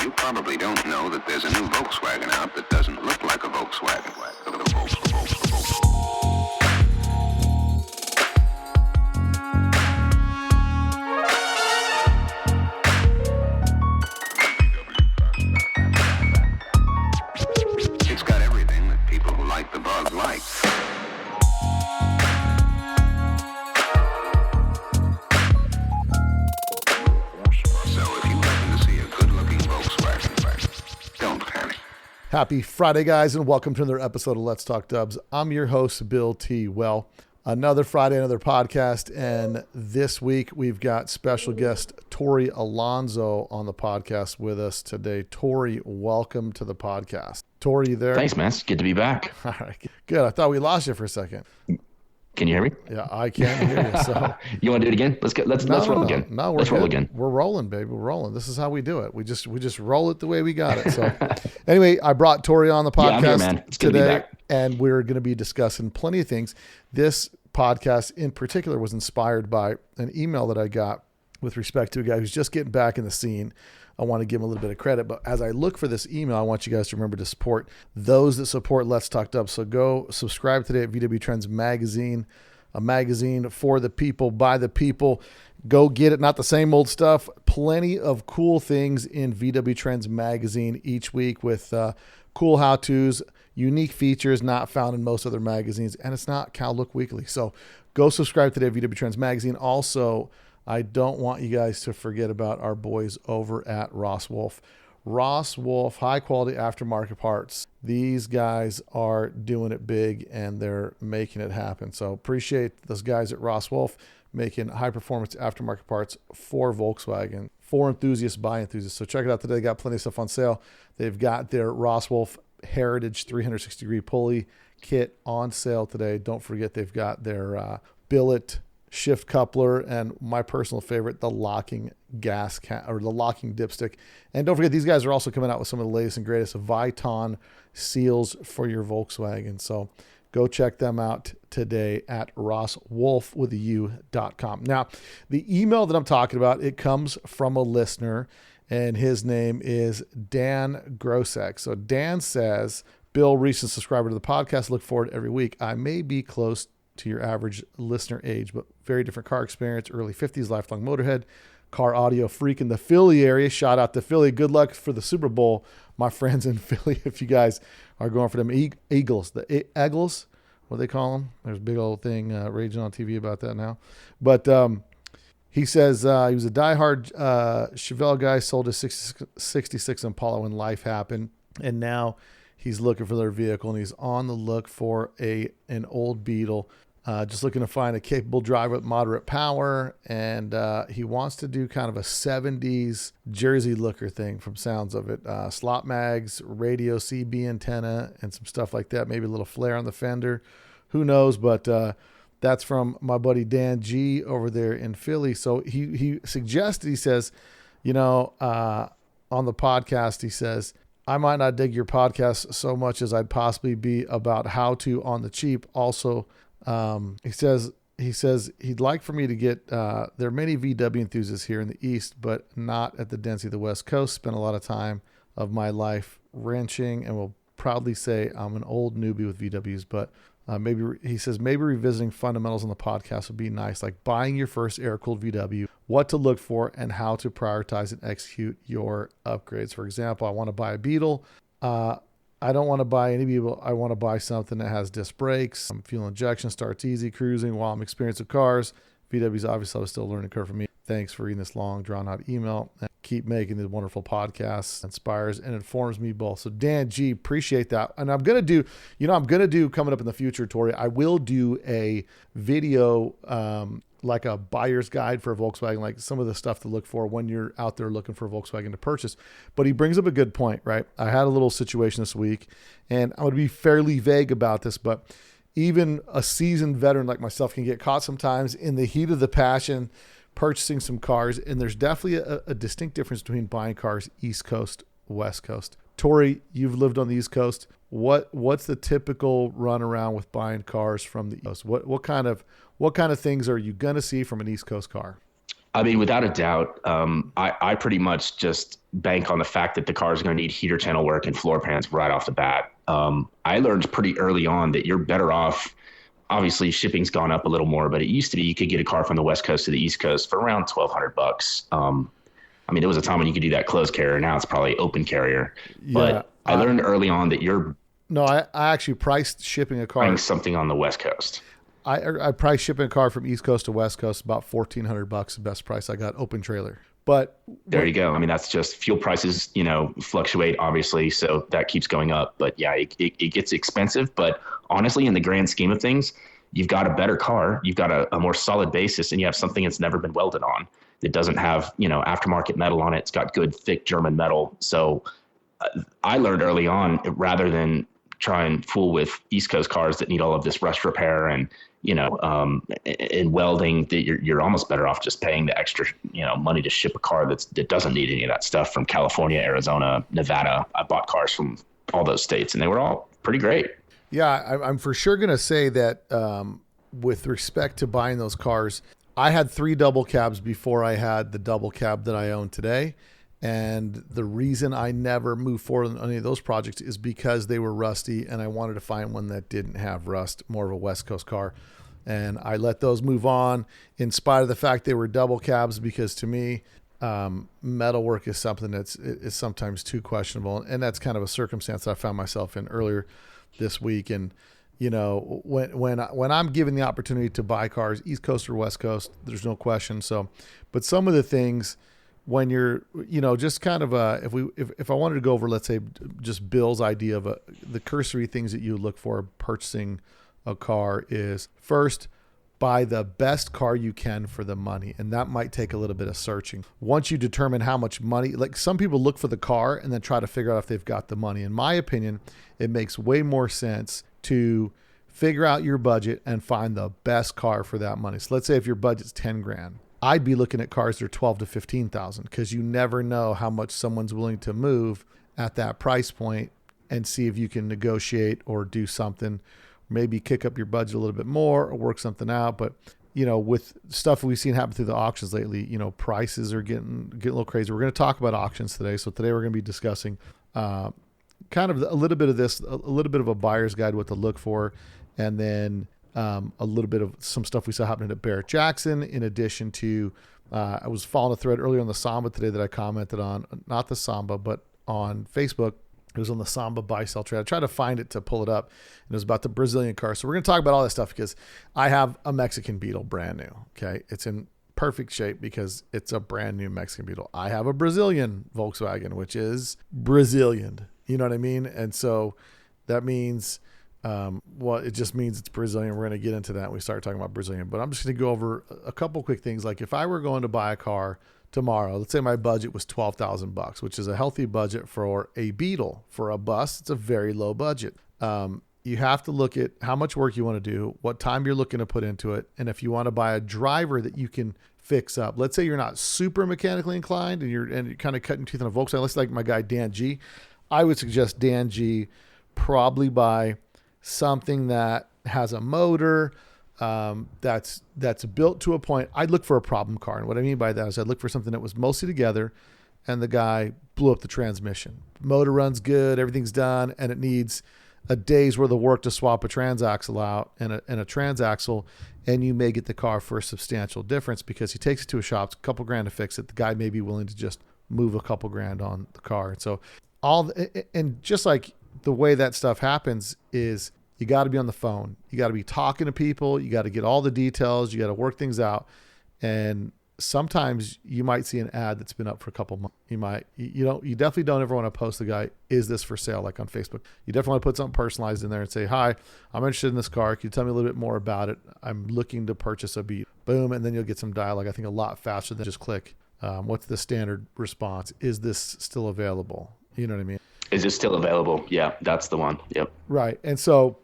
You probably don't know that there's a new Volkswagen out that doesn't look like a Volkswagen. It's got everything that people who like the bug like. Happy Friday, guys, and welcome to another episode of Let's Talk Dubs. I'm your host, Bill T. Well, another Friday, another podcast, and this week we've got special guest Tori Alonso on the podcast with us today. Tori, welcome to the podcast. Tori, you there? Thanks, man. It's good to be back. All right, good. I thought we lost you for a second. Can you hear me? Yeah, I can hear you. So you want to do it again? Let's roll again. No, let's roll again. We're rolling, baby. We're rolling. This is how we do it. We just roll it the way we got it. So anyway, I brought Tori on the podcast today, and we're going to be discussing plenty of things. This podcast in particular was inspired by an email that I got with respect to a guy who's just getting back in the scene. I want to give him a little bit of credit, but as I look for this email, I want you guys to remember to support those that support Let's Talk Dubs. So go subscribe today at VW Trends Magazine, a magazine for the people, by the people. Go get it. Not the same old stuff. Plenty of cool things in VW Trends Magazine each week with cool how-tos, unique features not found in most other magazines, and it's not Cow Look Weekly. So go subscribe today at VW Trends Magazine. Also, I don't want you guys to forget about our boys over at Ross Wolf. Ross Wolf, high quality aftermarket parts. These guys are doing it big and they're making it happen. So appreciate those guys at Ross Wolf making high performance aftermarket parts for Volkswagen, for enthusiasts, by enthusiasts. So check it out today. They got plenty of stuff on sale. They've got their Ross Wolf Heritage 360 degree pulley kit on sale today. Don't forget they've got their billet shift coupler, and my personal favorite, the locking the locking dipstick. And don't forget, these guys are also coming out with some of the latest and greatest Viton seals for your Volkswagen. So go check them out today at rosswolf.com. Now, the email that I'm talking about, it comes from a listener, and his name is Dan Grosek. So Dan says, Bill, recent subscriber to the podcast, look forward every week. I may be close to your average listener age, but very different car experience, early 50s, lifelong motorhead, car audio freak in the Philly area. Shout out to Philly. Good luck for the Super Bowl, my friends in Philly, if you guys are going for them Eagles, the Eagles, what they call them. There's a big old thing raging on TV about that now. But he says he was a diehard Chevelle guy, sold his 66 Impala when life happened, and now he's looking for their vehicle, and he's on the look for an old Beetle, just looking to find a capable driver with moderate power, and he wants to do kind of a 70s Jersey looker thing from sounds of it. Slot mags, radio CB antenna, and some stuff like that. Maybe a little flare on the fender. Who knows? But that's from my buddy Dan G over there in Philly. So he suggested, he says, on the podcast, he says, I might not dig your podcast so much as I'd possibly be about how to on the cheap. Also, he says he'd like for me to get, there are many VW enthusiasts here in the East, but not at the density of the West Coast. Spent a lot of time of my life wrenching, and will proudly say I'm an old newbie with VWs, but maybe revisiting fundamentals on the podcast would be nice, like buying your first air-cooled VW, what to look for, and how to prioritize and execute your upgrades. For example, I want to buy a Beetle. I don't want to buy any Beetle. I want to buy something that has disc brakes, fuel injection, starts easy, cruising while I'm experienced with cars. VW's obviously still a learning curve for me. Thanks for reading this long, drawn-out email. And keep making these wonderful podcasts. Inspires and informs me both. So Dan G, appreciate that. And I'm going to do coming up in the future, Tori, I will do a video like a buyer's guide for a Volkswagen, like some of the stuff to look for when you're out there looking for a Volkswagen to purchase. But he brings up a good point, right? I had a little situation this week, and I'm going to be fairly vague about this, but even a seasoned veteran like myself can get caught sometimes in the heat of the passion purchasing some cars. And there's definitely a distinct difference between buying cars East Coast, West Coast. Tori, you've lived on the East Coast. What's the typical run around with buying cars from the East Coast? What kind of things are you going to see from an East Coast car? I mean, without a doubt, I pretty much just bank on the fact that the car is going to need heater channel work and floor pans right off the bat. I learned pretty early on that you're better off. Obviously, shipping's gone up a little more, but it used to be you could get a car from the West Coast to the East Coast for around $1,200. I mean, there was a time when you could do that closed carrier. Now it's probably open carrier. Yeah, but I learned early on that you're No, I actually priced shipping a car. buying something on the West Coast. I priced shipping a car from East Coast to West Coast about $1,400. The best price I got, open trailer. But There you go. I mean, that's just fuel prices, fluctuate obviously. So that keeps going up. But yeah, it gets expensive. But honestly, in the grand scheme of things, you've got a better car. You've got a more solid basis, and you have something that's never been welded on. It doesn't have, aftermarket metal on it. It's got good, thick German metal. So I learned early on, rather than try and fool with East Coast cars that need all of this rust repair and, in welding, that you're almost better off just paying the extra, money to ship a car that doesn't need any of that stuff from California, Arizona, Nevada. I bought cars from all those states, and they were all pretty great. yeah, I'm for sure going to say that with respect to buying those cars, I had 3 double cabs before I had the double cab that I own today. And the reason I never moved forward on any of those projects is because they were rusty, and I wanted to find one that didn't have rust, more of a West Coast car. And I let those move on in spite of the fact they were double cabs, because to me, metal work is something is sometimes too questionable. And that's kind of a circumstance that I found myself in earlier this week. And, when I'm given the opportunity to buy cars, East Coast or West Coast, there's no question. So, but some of the things, when you're, just kind of if I wanted to go over, let's say, just Bill's idea of the cursory things that you look for purchasing a car is, first, buy the best car you can for the money. And that might take a little bit of searching. Once you determine how much money, like some people look for the car and then try to figure out if they've got the money. In my opinion, it makes way more sense to figure out your budget and find the best car for that money. So let's say if your budget's 10 grand. I'd be looking at cars that are 12 to 15,000, because you never know how much someone's willing to move at that price point, and see if you can negotiate or do something, maybe kick up your budget a little bit more or work something out. But, with stuff we've seen happen through the auctions lately, prices are getting a little crazy. We're going to talk about auctions today. So today we're going to be discussing kind of a little bit of this, a little bit of a buyer's guide, what to look for, and then a little bit of some stuff we saw happening at Barrett Jackson, in addition to, I was following a thread earlier on the Samba today that I commented on, not the Samba, but on Facebook. It was on the Samba buy sell trade. I tried to find it to pull it up, and it was about the Brazilian car. So we're going to talk about all this stuff, because I have a Mexican Beetle, brand new. Okay. It's in perfect shape because it's a brand new Mexican Beetle. I have a Brazilian Volkswagen, which is Brazilian. You know what I mean? And so that means, it just means it's Brazilian. We're going to get into that when we start talking about Brazilian, but I'm just going to go over a couple quick things. Like if I were going to buy a car tomorrow, let's say my budget was $12,000, which is a healthy budget for a Beetle. For a bus, it's a very low budget. You have to look at how much work you want to do, what time you're looking to put into it. And if you want to buy a driver that you can fix up, let's say you're not super mechanically inclined and you're kind of cutting teeth on a Volkswagen. Let's like my guy, Dan G. I would suggest Dan G probably buy something that has a motor, that's built to a point. I'd look for a problem car. And what I mean by that is I'd look for something that was mostly together and the guy blew up the transmission. Motor runs good, everything's done, and it needs a day's worth of work to swap a transaxle out and a transaxle, and you may get the car for a substantial difference because he takes it to a shop, it's a couple grand to fix it. The guy may be willing to just move a couple grand on the car. And so and just like the way that stuff happens is you got to be on the phone. You got to be talking to people. You got to get all the details. You got to work things out. And sometimes you might see an ad that's been up for a couple months. You definitely don't ever want to post the guy, is this for sale? Like on Facebook, you definitely want to put something personalized in there and say, hi, I'm interested in this car. Can you tell me a little bit more about it? I'm looking to purchase a Beetle. Boom. And then you'll get some dialogue. I think a lot faster than just click. What's the standard response? Is this still available? You know what I mean? Is it still available? Yeah, that's the one. Yep. Right. And so,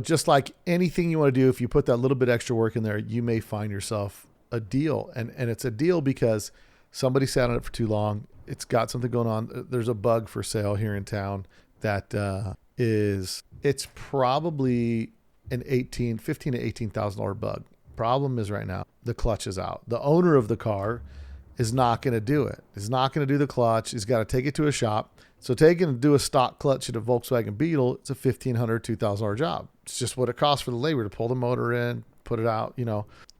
just like anything you want to do, if you put that little bit extra work in there, you may find yourself a deal. And it's a deal because somebody sat on it for too long. It's got something going on. There's a bug for sale here in town that it's probably an $15,000 to $18,000 bug. Problem is right now, the clutch is out. The owner of the car is not going to do it. He's not going to do the clutch. He's got to take it to a shop. So taking and do a stock clutch at a Volkswagen Beetle, it's a $1,500, $2,000 job. It's just what it costs for the labor to pull the motor in, put it out,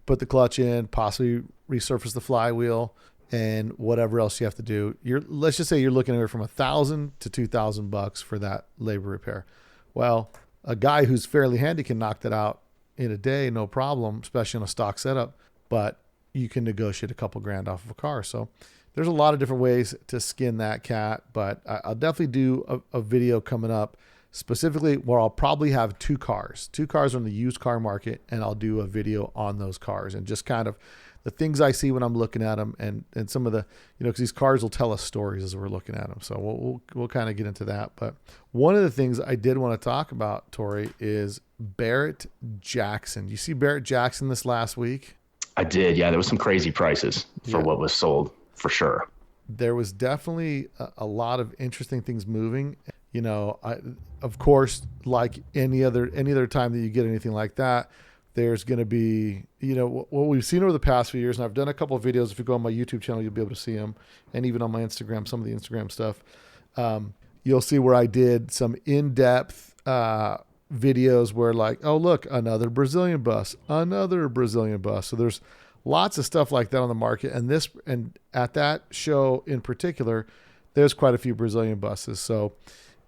put the clutch in, possibly resurface the flywheel, and whatever else you have to do. Let's just say you're looking at from $1,000 to $2,000 for that labor repair. Well, a guy who's fairly handy can knock that out in a day, no problem, especially on a stock setup, but you can negotiate a couple grand off of a car. So there's a lot of different ways to skin that cat, but I'll definitely do a video coming up specifically where I'll probably have two cars on the used car market, and I'll do a video on those cars and just kind of the things I see when I'm looking at them, and some of the, because these cars will tell us stories as we're looking at them. So we'll kind of get into that. But one of the things I did want to talk about, Tori, is Barrett-Jackson. You see Barrett-Jackson this last week? I did. Yeah. There was some crazy prices for what was sold for sure. There was definitely a lot of interesting things moving. Of course, like any other time that you get anything like that, there's going to be, what we've seen over the past few years, and I've done a couple of videos. If you go on my YouTube channel, you'll be able to see them. And even on my Instagram, some of the Instagram stuff, you'll see where I did some in-depth videos where like, oh, look, another Brazilian bus. So there's lots of stuff like that on the market. And at that show in particular, there's quite a few Brazilian buses. So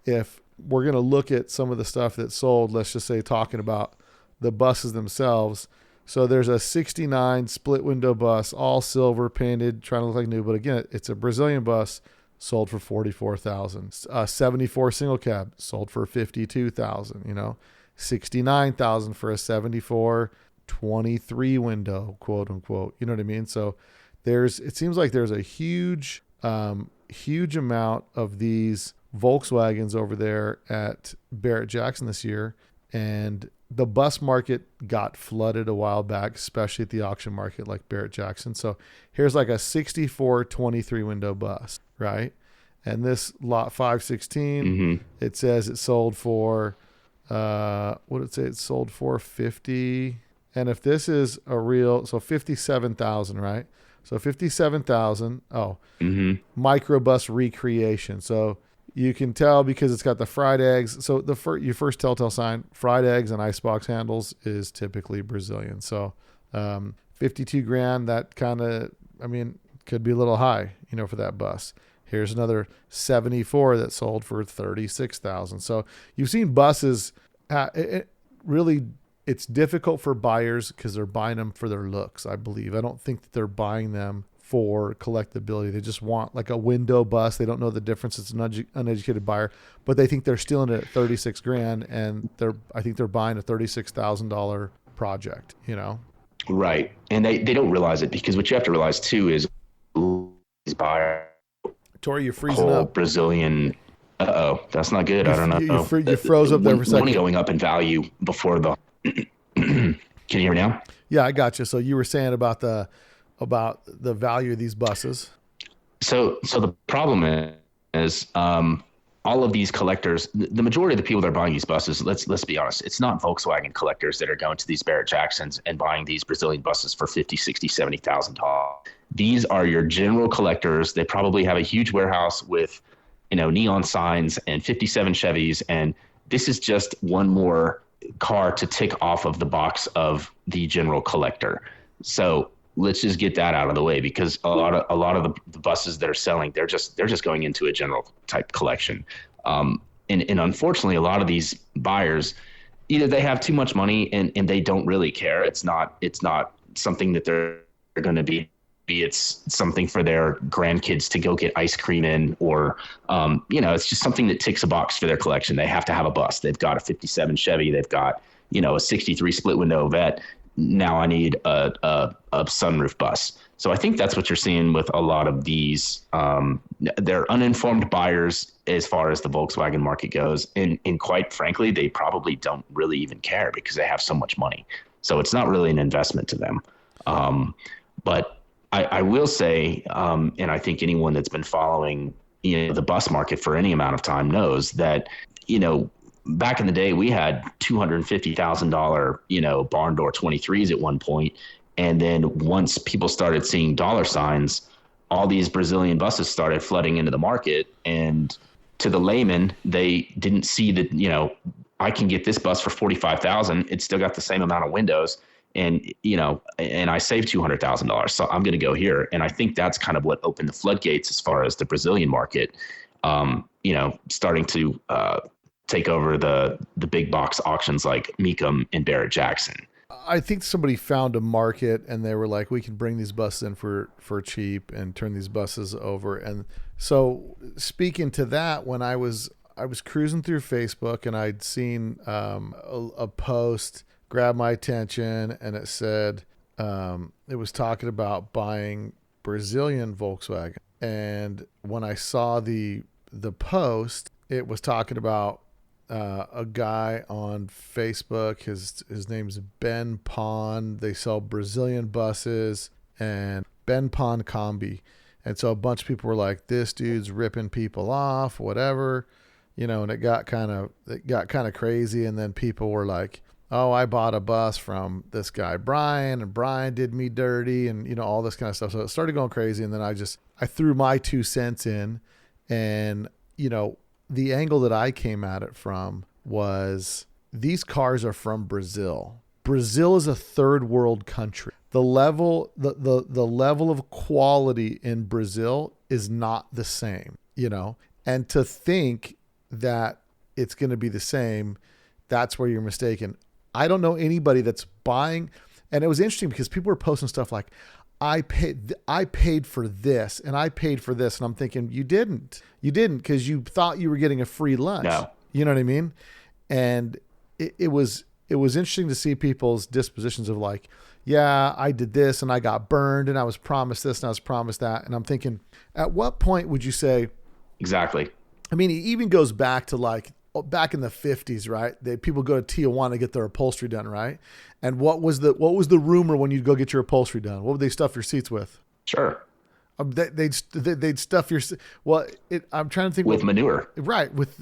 if we're going to look at some of the stuff that's sold, let's just say talking about the buses themselves. So there's a 69 split window bus, all silver painted, trying to look like new. But again, it's a Brazilian bus, sold for $44,000. 74 single cab, sold for $52,000. 69,000 for a 74 23 window, quote unquote. You know what I mean? So it seems like there's a huge amount of these Volkswagens over there at Barrett-Jackson this year, and the bus market got flooded a while back, especially at the auction market like Barrett-Jackson. So here's like a 64 23 window bus, right? And this lot 516, It says it sold for, what did it say? It sold for 50. And if this is a real, so 57,000, right? So 57,000. Oh, microbus recreation. So you can tell because it's got the fried eggs. So your first telltale sign, fried eggs and icebox handles, is typically Brazilian. So 52 grand, that kind of, could be a little high, for that bus. Here's another 74 that sold for 36,000. So you've seen buses. It's difficult for buyers because they're buying them for their looks, I believe. I don't think that they're buying them for collectability. They just want like a window bus. They don't know the difference. It's an uneducated buyer, but they think they're stealing it at 36 grand, and I think they're buying a $36,000 project, Right. And they don't realize it, because what you have to realize too is these buyers, Tori, you're freezing up. Brazilian. That's not good. I don't know. You froze up there for a second. Money going up in value before the. Can you hear me now? Yeah, I got you. So you were saying about the value of these buses. So the problem is all of these collectors, the majority of the people that are buying these buses, let's be honest, it's not Volkswagen collectors that are going to these Barrett-Jacksons and buying these Brazilian buses for $50,000, $60,000, $70,000. These are your general collectors. They probably have a huge warehouse with, neon signs and 57 Chevys, and this is just one more car to tick off of the box of the general collector. So let's just get that out of the way, because a lot of the buses that are selling, they're just going into a general type collection. And unfortunately, a lot of these buyers, either they have too much money and they don't really care. It's not something that they're going to be. It's something for their grandkids to go get ice cream in, or, it's just something that ticks a box for their collection. They have to have a bus. They've got a 57 Chevy. They've got, a 63 split window Vette. Now I need a sunroof bus. So I think that's what you're seeing with a lot of these. They're uninformed buyers as far as the Volkswagen market goes. And quite frankly, they probably don't really even care because they have so much money. So it's not really an investment to them. But I will say, and I think anyone that's been following, the bus market for any amount of time knows that, back in the day, we had $250,000, barn door 23s at one point. And then once people started seeing dollar signs, all these Brazilian buses started flooding into the market. And to the layman, they didn't see that, I can get this bus for 45,000. It's still got the same amount of windows. And, and I saved $200,000. So I'm going to go here. And I think that's kind of what opened the floodgates as far as the Brazilian market, starting to take over the big box auctions like Mecum and Barrett Jackson. I think somebody found a market and they were like, we can bring these buses in for cheap and turn these buses over. And so speaking to that, when I was cruising through Facebook and I'd seen a post grab my attention, and it said it was talking about buying Brazilian Volkswagen. And when I saw the post, it was talking about a guy on Facebook. His name's Ben Pond. They sell Brazilian buses and Ben Pond Combi. And so a bunch of people were like, this dude's ripping people off, whatever, and it got kind of crazy. And then people were like, oh, I bought a bus from this guy, Brian, and Brian did me dirty, and, all this kind of stuff. So it started going crazy. And then I threw my 2 cents in, and, the angle that I came at it from was these cars are from Brazil. Brazil is a third world country. The level of quality in Brazil is not the same, and to think that it's going to be the same, that's where you're mistaken. I don't know anybody that's buying. And it was interesting because people were posting stuff like, I paid for this and I paid for this. And I'm thinking, you didn't because you thought you were getting a free lunch. No. You know what I mean? And it was interesting to see people's dispositions of like, yeah, I did this and I got burned and I was promised this and I was promised that. And I'm thinking, at what point would you say? Exactly. I mean, it even goes back to like back in the 50s, right? People go to Tijuana to get their upholstery done, right? And what was the rumor when you'd go get your upholstery done? What would they stuff your seats with? Sure. They'd stuff your. I'm trying to think with manure, right? With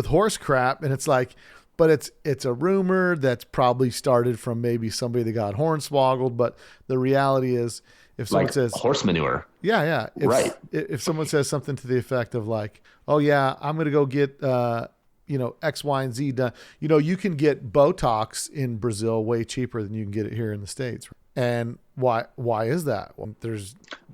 horse crap, and it's like, but it's a rumor that's probably started from maybe somebody that got hornswoggled. But the reality is, if someone like says horse manure, yeah, right. If someone says something to the effect of like, oh yeah, I'm gonna go get X, Y, and Z done. You can get Botox in Brazil way cheaper than you can get it here in the States. And why is that? Well,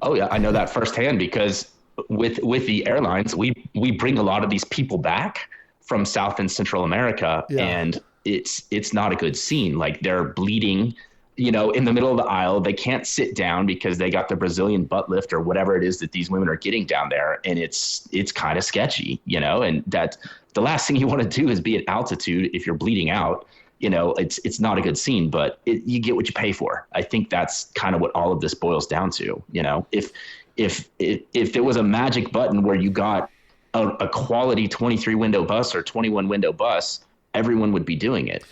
I know that firsthand because with the airlines, we bring a lot of these people back from South and Central America, and it's not a good scene. Like they're bleeding, in the middle of the aisle. They can't sit down because they got the Brazilian butt lift or whatever it is that these women are getting down there. And it's kind of sketchy, and that the last thing you want to do is be at altitude if you're bleeding out. It's not a good scene, but you get what you pay for. I think that's kind of what all of this boils down to. If there was a magic button where you got a quality 23 window bus or 21 window bus, everyone would be doing it,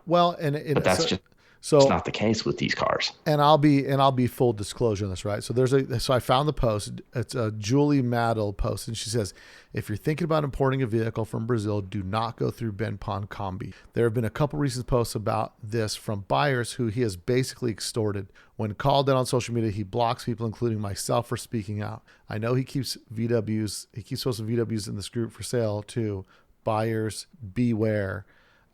Well, but that's it's not the case with these cars. And I'll be full disclosure on this, right? So I found the post. It's a Julie Maddle post, and she says, if you're thinking about importing a vehicle from Brazil, do not go through Ben Pond Combi. There have been a couple recent posts about this from buyers who he has basically extorted. When called out on social media, he blocks people, including myself, for speaking out. I know he keeps VWs. He keeps posting VWs in this group for sale too. Buyers beware.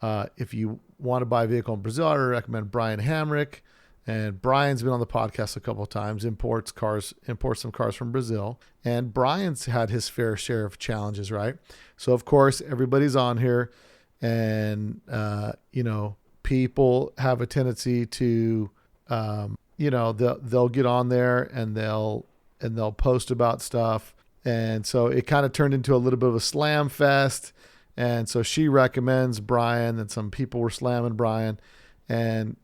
If you want to buy a vehicle in Brazil, I recommend Brian Hamrick. And Brian's been on the podcast a couple of times, imports some cars from Brazil. And Brian's had his fair share of challenges, right? So, of course, everybody's on here. And, people have a tendency to, they'll get on there and they'll post about stuff. And so it kind of turned into a little bit of a slam fest. And so she recommends Brian, and some people were slamming Brian. And,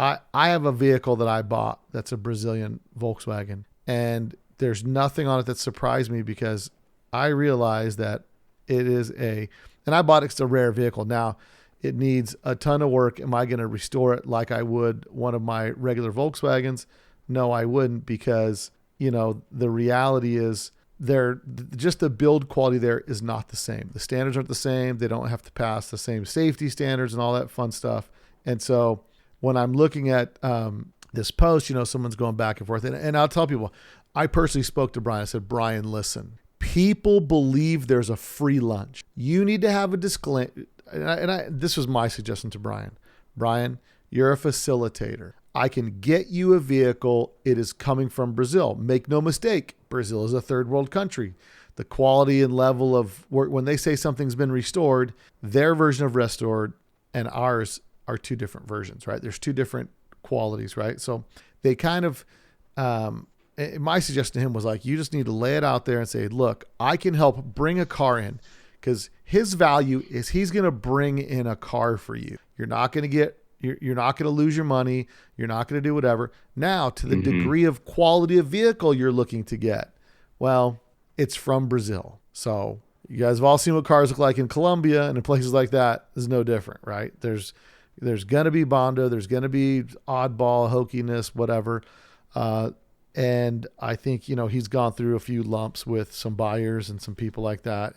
I have a vehicle that I bought that's a Brazilian Volkswagen, and there's nothing on it that surprised me because I realized that it is and I bought it's a rare vehicle. Now it needs a ton of work. Am I going to restore it like I would one of my regular Volkswagens? No, I wouldn't, because, the reality is just the build quality there is not the same. The standards aren't the same. They don't have to pass the same safety standards and all that fun stuff. And so when I'm looking at this post, someone's going back and forth, and I'll tell people, I personally spoke to Brian. I said, Brian, listen, people believe there's a free lunch. You need to have a disclaimer. This was my suggestion to Brian. Brian, you're a facilitator. I can get you a vehicle. It is coming from Brazil. Make no mistake, Brazil is a third world country. The quality and level of work, when they say something's been restored, their version of restored and ours are two different versions, right? There's two different qualities, right? So they kind of, my suggestion to him was like, you just need to lay it out there and say, look, I can help bring a car in, because his value is he's going to bring in a car for you. You're not going to lose your money. You're not going to do whatever. Now, to the degree of quality of vehicle you're looking to get, well, it's from Brazil. So you guys have all seen what cars look like in Colombia, and in places like that is no different, right? There's going to be Bondo. There's going to be oddball, hokiness, whatever. And I think, he's gone through a few lumps with some buyers and some people like that.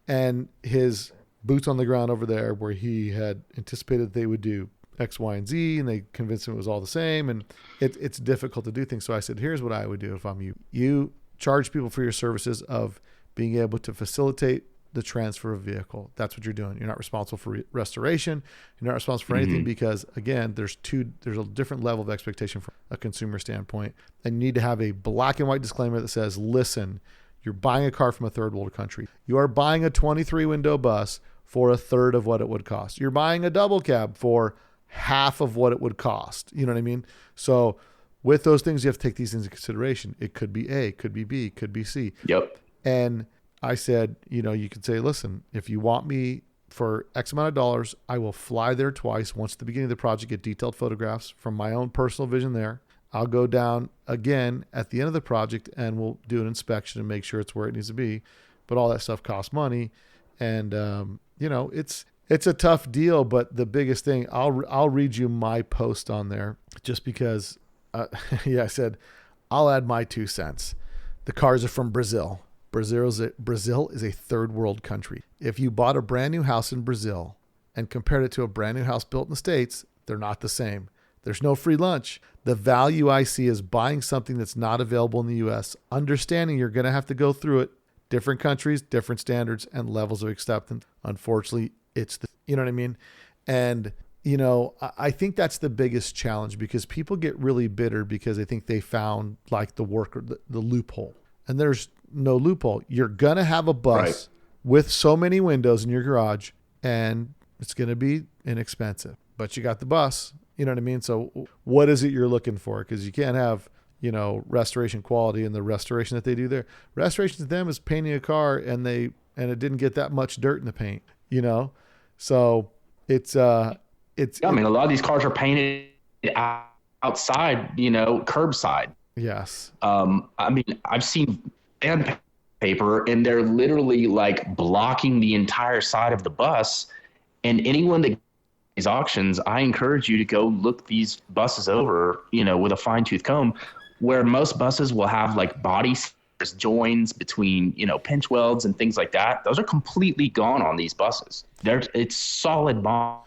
And his boots on the ground over there, where he had anticipated they would do X, Y, and Z, and they convinced him it was all the same. And it's difficult to do things. So I said, here's what I would do if I'm you. You charge people for your services of being able to facilitate the transfer of vehicle. That's what you're doing. You're not responsible for restoration. You're not responsible for anything, because again, there's a different level of expectation from a consumer standpoint. And you need to have a black and white disclaimer that says, listen, you're buying a car from a third world country. You are buying a 23 window bus for a third of what it would cost. You're buying a double cab for half of what it would cost. You know what I mean? So with those things, you have to take these into consideration. It could be A, could be B, could be C. Yep. And I said, you could say, listen, if you want me for X amount of dollars, I will fly there twice. Once at the beginning of the project, get detailed photographs from my own personal vision there. I'll go down again at the end of the project and we'll do an inspection and make sure it's where it needs to be. But all that stuff costs money. And, it's a tough deal, but the biggest thing, I'll read you my post on there just because, I said, I'll add my 2 cents. The cars are from Brazil. Brazil is a third world country. If you bought a brand new house in Brazil and compared it to a brand new house built in the States, they're not the same. There's no free lunch. The value I see is buying something that's not available in the U.S., understanding you're going to have to go through it. Different countries, different standards and levels of acceptance. Unfortunately, you know what I mean? And, I think that's the biggest challenge, because people get really bitter because they think they found like the work or the loophole. And there's no loophole. You're going to have a bus with so many windows in your garage, and it's going to be inexpensive, but you got the bus. You know what I mean? So what is it you're looking for? Because you can't have, restoration quality and the restoration that they do there. Restoration to them is painting a car and it didn't get that much dirt in the paint, So it's a lot of these cars are painted outside, curbside. Yes. I've seen sandpaper, and they're literally like blocking the entire side of the bus. And anyone that these auctions, I encourage you to go look these buses over, with a fine tooth comb, where most buses will have like body joins between, pinch welds and things like that. Those are completely gone on these buses. It's solid bond.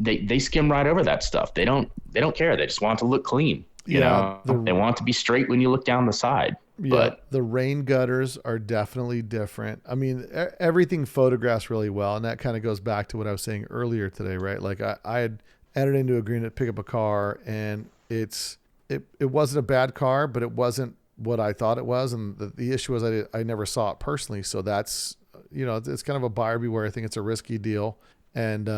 They skim right over that stuff. They don't care. They just want it to look clean. They want it to be straight when you look down the side. Yeah, but the rain gutters are definitely different. I mean, everything photographs really well. And that kind of goes back to what I was saying earlier today, right? Like I had entered into agreement to pick up a car, and it wasn't a bad car, but it wasn't what I thought it was. And the issue was I never saw it personally. So that's, it's kind of a buyer beware. I think it's a risky deal. And,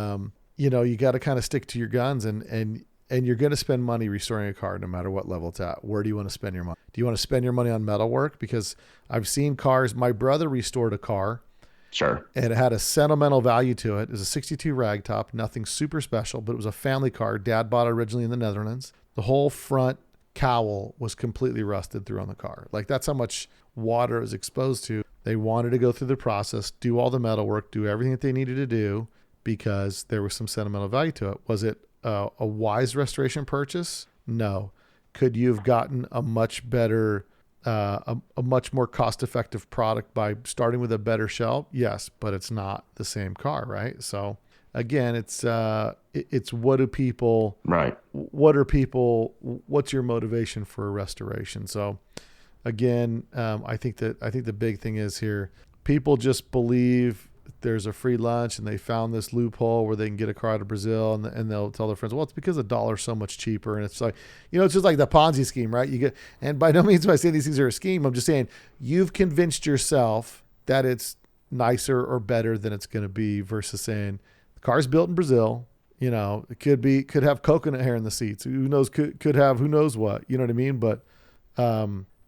you got to kind of stick to your guns, and you're going to spend money restoring a car no matter what level it's at. Where do you want to spend your money? Do you want to spend your money on metal work? Because I've seen cars, my brother restored a car. Sure. And it had a sentimental value to it. It was a 62 ragtop, nothing super special, but it was a family car. Dad bought it originally in the Netherlands. The whole front cowl was completely rusted through on the car. Like, that's how much water it was exposed to. They wanted to go through the process, do all the metal work, do everything that they needed to do, because there was some sentimental value to it. Was it a wise restoration purchase? No. Could you have gotten a much better a much more cost-effective product by starting with a better shell. Yes, but it's not the same car, right? So again, it's what are people, what's your motivation for a restoration? So again, I think the big thing is here, people just believe there's a free lunch and they found this loophole where they can get a car out of Brazil, and they'll tell their friends, well, it's because the dollar's so much cheaper. And it's like, it's just like the Ponzi scheme, right? And by no means do I say these things are a scheme. I'm just saying you've convinced yourself that it's nicer or better than it's going to be, versus saying the car's built in Brazil. It could have coconut hair in the seats. Who knows? Could have, who knows what, you know what I mean? But,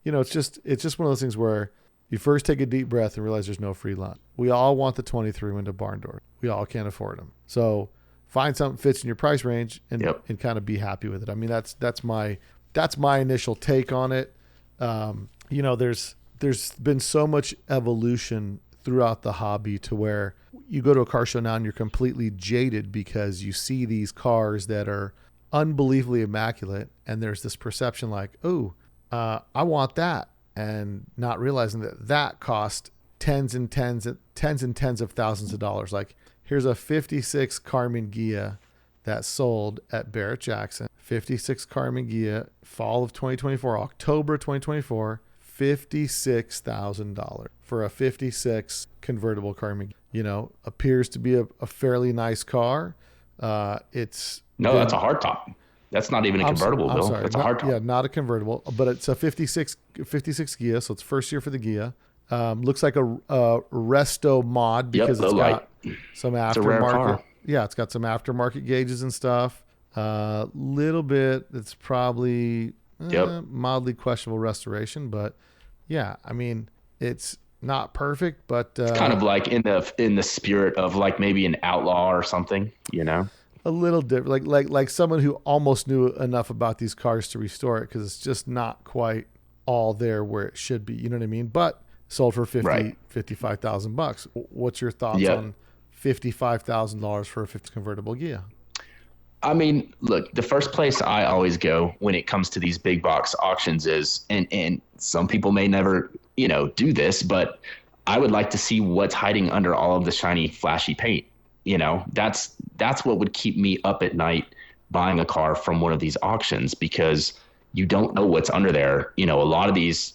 it's just one of those things where you first take a deep breath and realize there's no free lunch. We all want the 23 window barn door. We all can't afford them. So find something that fits in your price range and kind of be happy with it. I mean, that's my initial take on it. There's been so much evolution throughout the hobby to where you go to a car show now and you're completely jaded because you see these cars that are unbelievably immaculate, and there's this perception like, oh, I want that. And not realizing that cost tens and tens of thousands of dollars. Like, here's a 56 Carmen Ghia that sold at Barrett-Jackson. 56 Carmen Ghia, fall of 2024, October 2024, $56,000 for a 56 convertible Carmen Ghia. Appears to be a fairly nice car. That's a hardtop. That's not even a convertible, Bill. Sorry. It's a hardtop. Yeah, not a convertible, but it's a 56 Ghia, so it's first year for the Ghia. Looks like a resto mod because it's got some aftermarket. It's a rare car. Yeah, it's got some aftermarket gauges and stuff. Little bit. It's probably mildly questionable restoration, but yeah, I mean, it's not perfect, but it's kind of like in the spirit of like maybe an Outlaw or something, A little different, like someone who almost knew enough about these cars to restore it, because it's just not quite all there where it should be. You know what I mean? But sold for $55,000. What's your thoughts on $55,000 for a 50 convertible Ghia? I mean, look, the first place I always go when it comes to these big box auctions is, and some people may never, do this, but I would like to see what's hiding under all of the shiny, flashy paint. That's what would keep me up at night buying a car from one of these auctions, because you don't know what's under there. A lot of these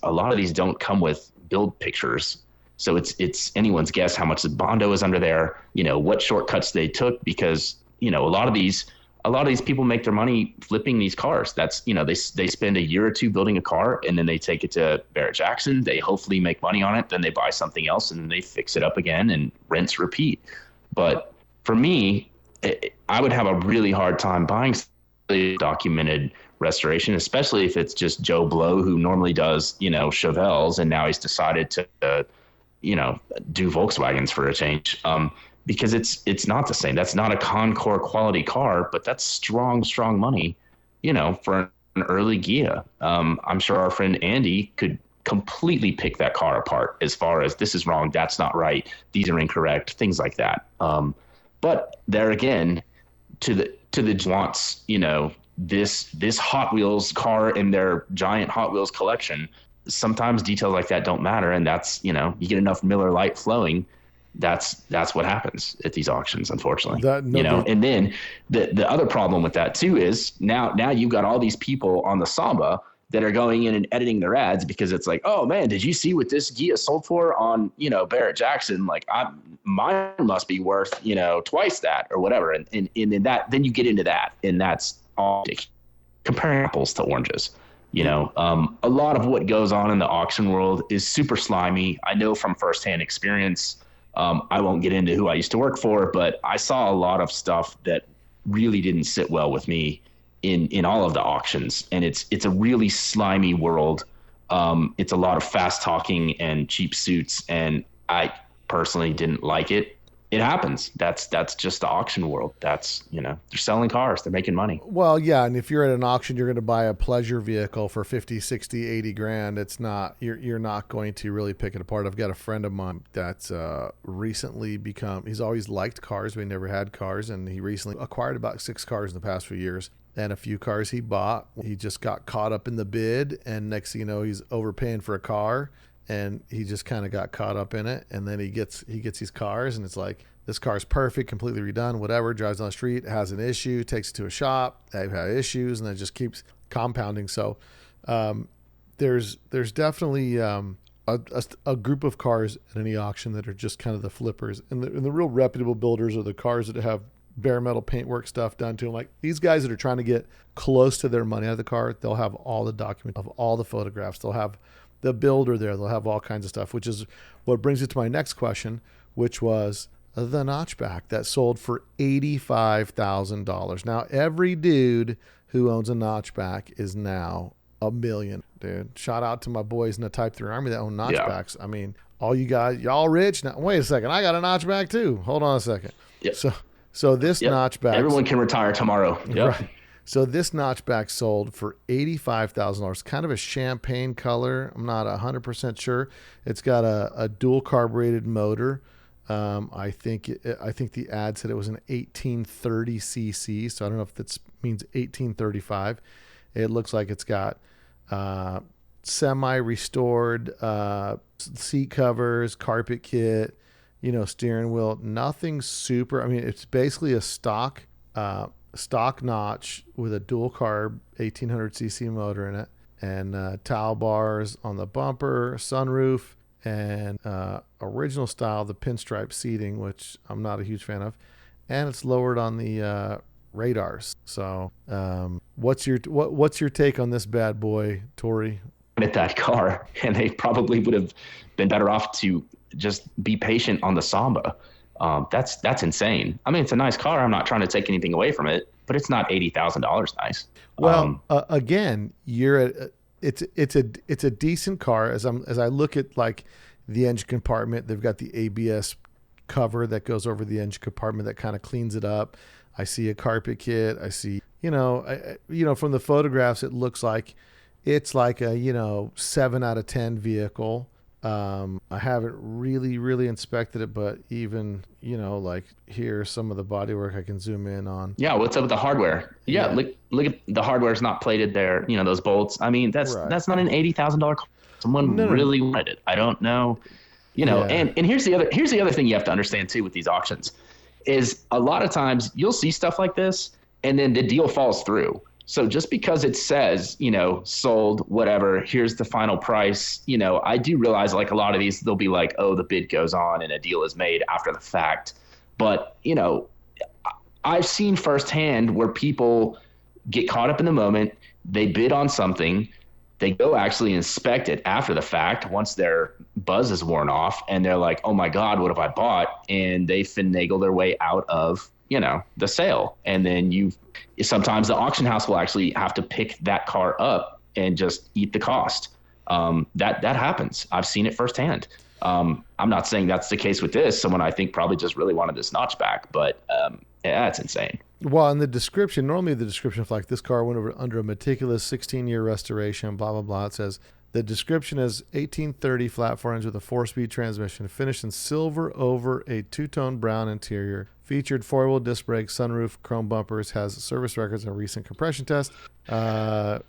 don't come with build pictures. So it's anyone's guess how much the Bondo is under there, what shortcuts they took, because, a lot of these people make their money flipping these cars. That's, they spend a year or two building a car, and then they take it to Barrett-Jackson. They hopefully make money on it. Then they buy something else, and then they fix it up again, and rinse, repeat. But for me, I would have a really hard time buying a documented restoration, especially if it's just Joe Blow, who normally does, Chevelles, and now he's decided to, do Volkswagens for a change. Because it's not the same. That's not a Concours quality car, but that's strong money, for an early Ghia. I'm sure our friend Andy could completely pick that car apart as far as this is wrong, that's not right, these are incorrect, things like that. But there again, to the wants, this Hot Wheels car in their giant Hot Wheels collection, sometimes details like that don't matter, and that's, you get enough Miller Lite flowing, that's what happens at these auctions, unfortunately. And then the other problem with that too is now you've got all these people on the Samba that are going in and editing their ads, because it's like, oh man, did you see what this Ghia sold for on, Barrett-Jackson? Like, mine must be worth, twice that or whatever. And in that, then you get into that, and that's all comparing apples to oranges. A lot of what goes on in the auction world is super slimy. I know from firsthand experience. I won't get into who I used to work for, but I saw a lot of stuff that really didn't sit well with me in all of the auctions. And it's a really slimy world. It's a lot of fast talking and cheap suits, and I personally didn't like it. It happens. That's just the auction world. That's, they're selling cars, they're making money. Well, yeah. And if you're at an auction, you're going to buy a pleasure vehicle for 50, 60, 80 grand. It's not, you're not going to really pick it apart. I've got a friend of mine that's recently he's always liked cars. We never had cars. And he recently acquired about 6 cars in the past few years. And a few cars he bought, he just got caught up in the bid, and next thing you know, he's overpaying for a car, and he just kind of got caught up in it. And then he gets these cars, and it's like, this car's perfect, completely redone, whatever. Drives on the street, has an issue, takes it to a shop, they've had issues, and it just keeps compounding. So there's definitely a group of cars at any auction that are just kind of the flippers, and the real reputable builders are the cars that have bare metal paintwork stuff done to them. Like these guys that are trying to get close to their money out of the car, they'll have all the documents of all the photographs. They'll have the builder there. They'll have all kinds of stuff, which is what brings it to my next question, which was the notchback that sold for $85,000. Now, every dude who owns a notchback is now a million, dude. Shout out to my boys in the Type 3 Army that own notchbacks. Yeah. I mean, all you guys, y'all rich now. Wait a second. I got a notchback too. Hold on a second. Yep. So this notchback. Everyone can retire tomorrow. Yep. Right. So this notchback sold for $85,000. Kind of a champagne color. I'm not 100% sure. It's got a dual carbureted motor. I think the ad said it was an 1830 cc. So I don't know if that means 1835. It looks like it's got semi-restored seat covers, carpet kit, steering wheel. Nothing super. I mean, it's basically a stock notch with a dual carb 1800 cc motor in it, and towel bars on the bumper, sunroof, and original style, the pinstripe seating, which I'm not a huge fan of, and it's lowered on the radars. So what's your take on this bad boy, Tori? At that car, and they probably would have been better off to just be patient on the Samba. That's insane. I mean, it's a nice car. I'm not trying to take anything away from it, but it's not $80,000 nice. Well, again, it's a decent car. As I look at like the engine compartment, they've got the ABS cover that goes over the engine compartment that kind of cleans it up. I see a carpet kit. I see, from the photographs, it looks like it's like a 7 out of 10 vehicle. I haven't really inspected it, but even, like here's some of the bodywork I can zoom in on. Yeah. What's up with the hardware? Yeah. Look at the hardware's not plated there. Those bolts. I mean, that's not an $80,000 car. Someone really wanted it. I don't know, and here's the other thing you have to understand too with these auctions is a lot of times you'll see stuff like this and then the deal falls through. So just because it says, sold, whatever, here's the final price, I do realize like a lot of these, they'll be like, oh, the bid goes on and a deal is made after the fact. But, I've seen firsthand where people get caught up in the moment. They bid on something. They go actually inspect it after the fact once their buzz is worn off. And they're like, oh, my God, what have I bought? And they finagle their way out of, the sale. And then sometimes the auction house will actually have to pick that car up and just eat the cost. That happens. I've seen it firsthand. I'm not saying that's the case with this. Someone I think probably just really wanted this notchback, but it's insane. Well, in the description, normally the description of like this car went under a meticulous 16-year restoration, blah, blah, blah. It says the description is 1830 flat 4-inch with a 4-speed transmission, finished in silver over a two-tone brown interior, featured 4-wheel disc brakes, sunroof, chrome bumpers, has service records and recent compression test. And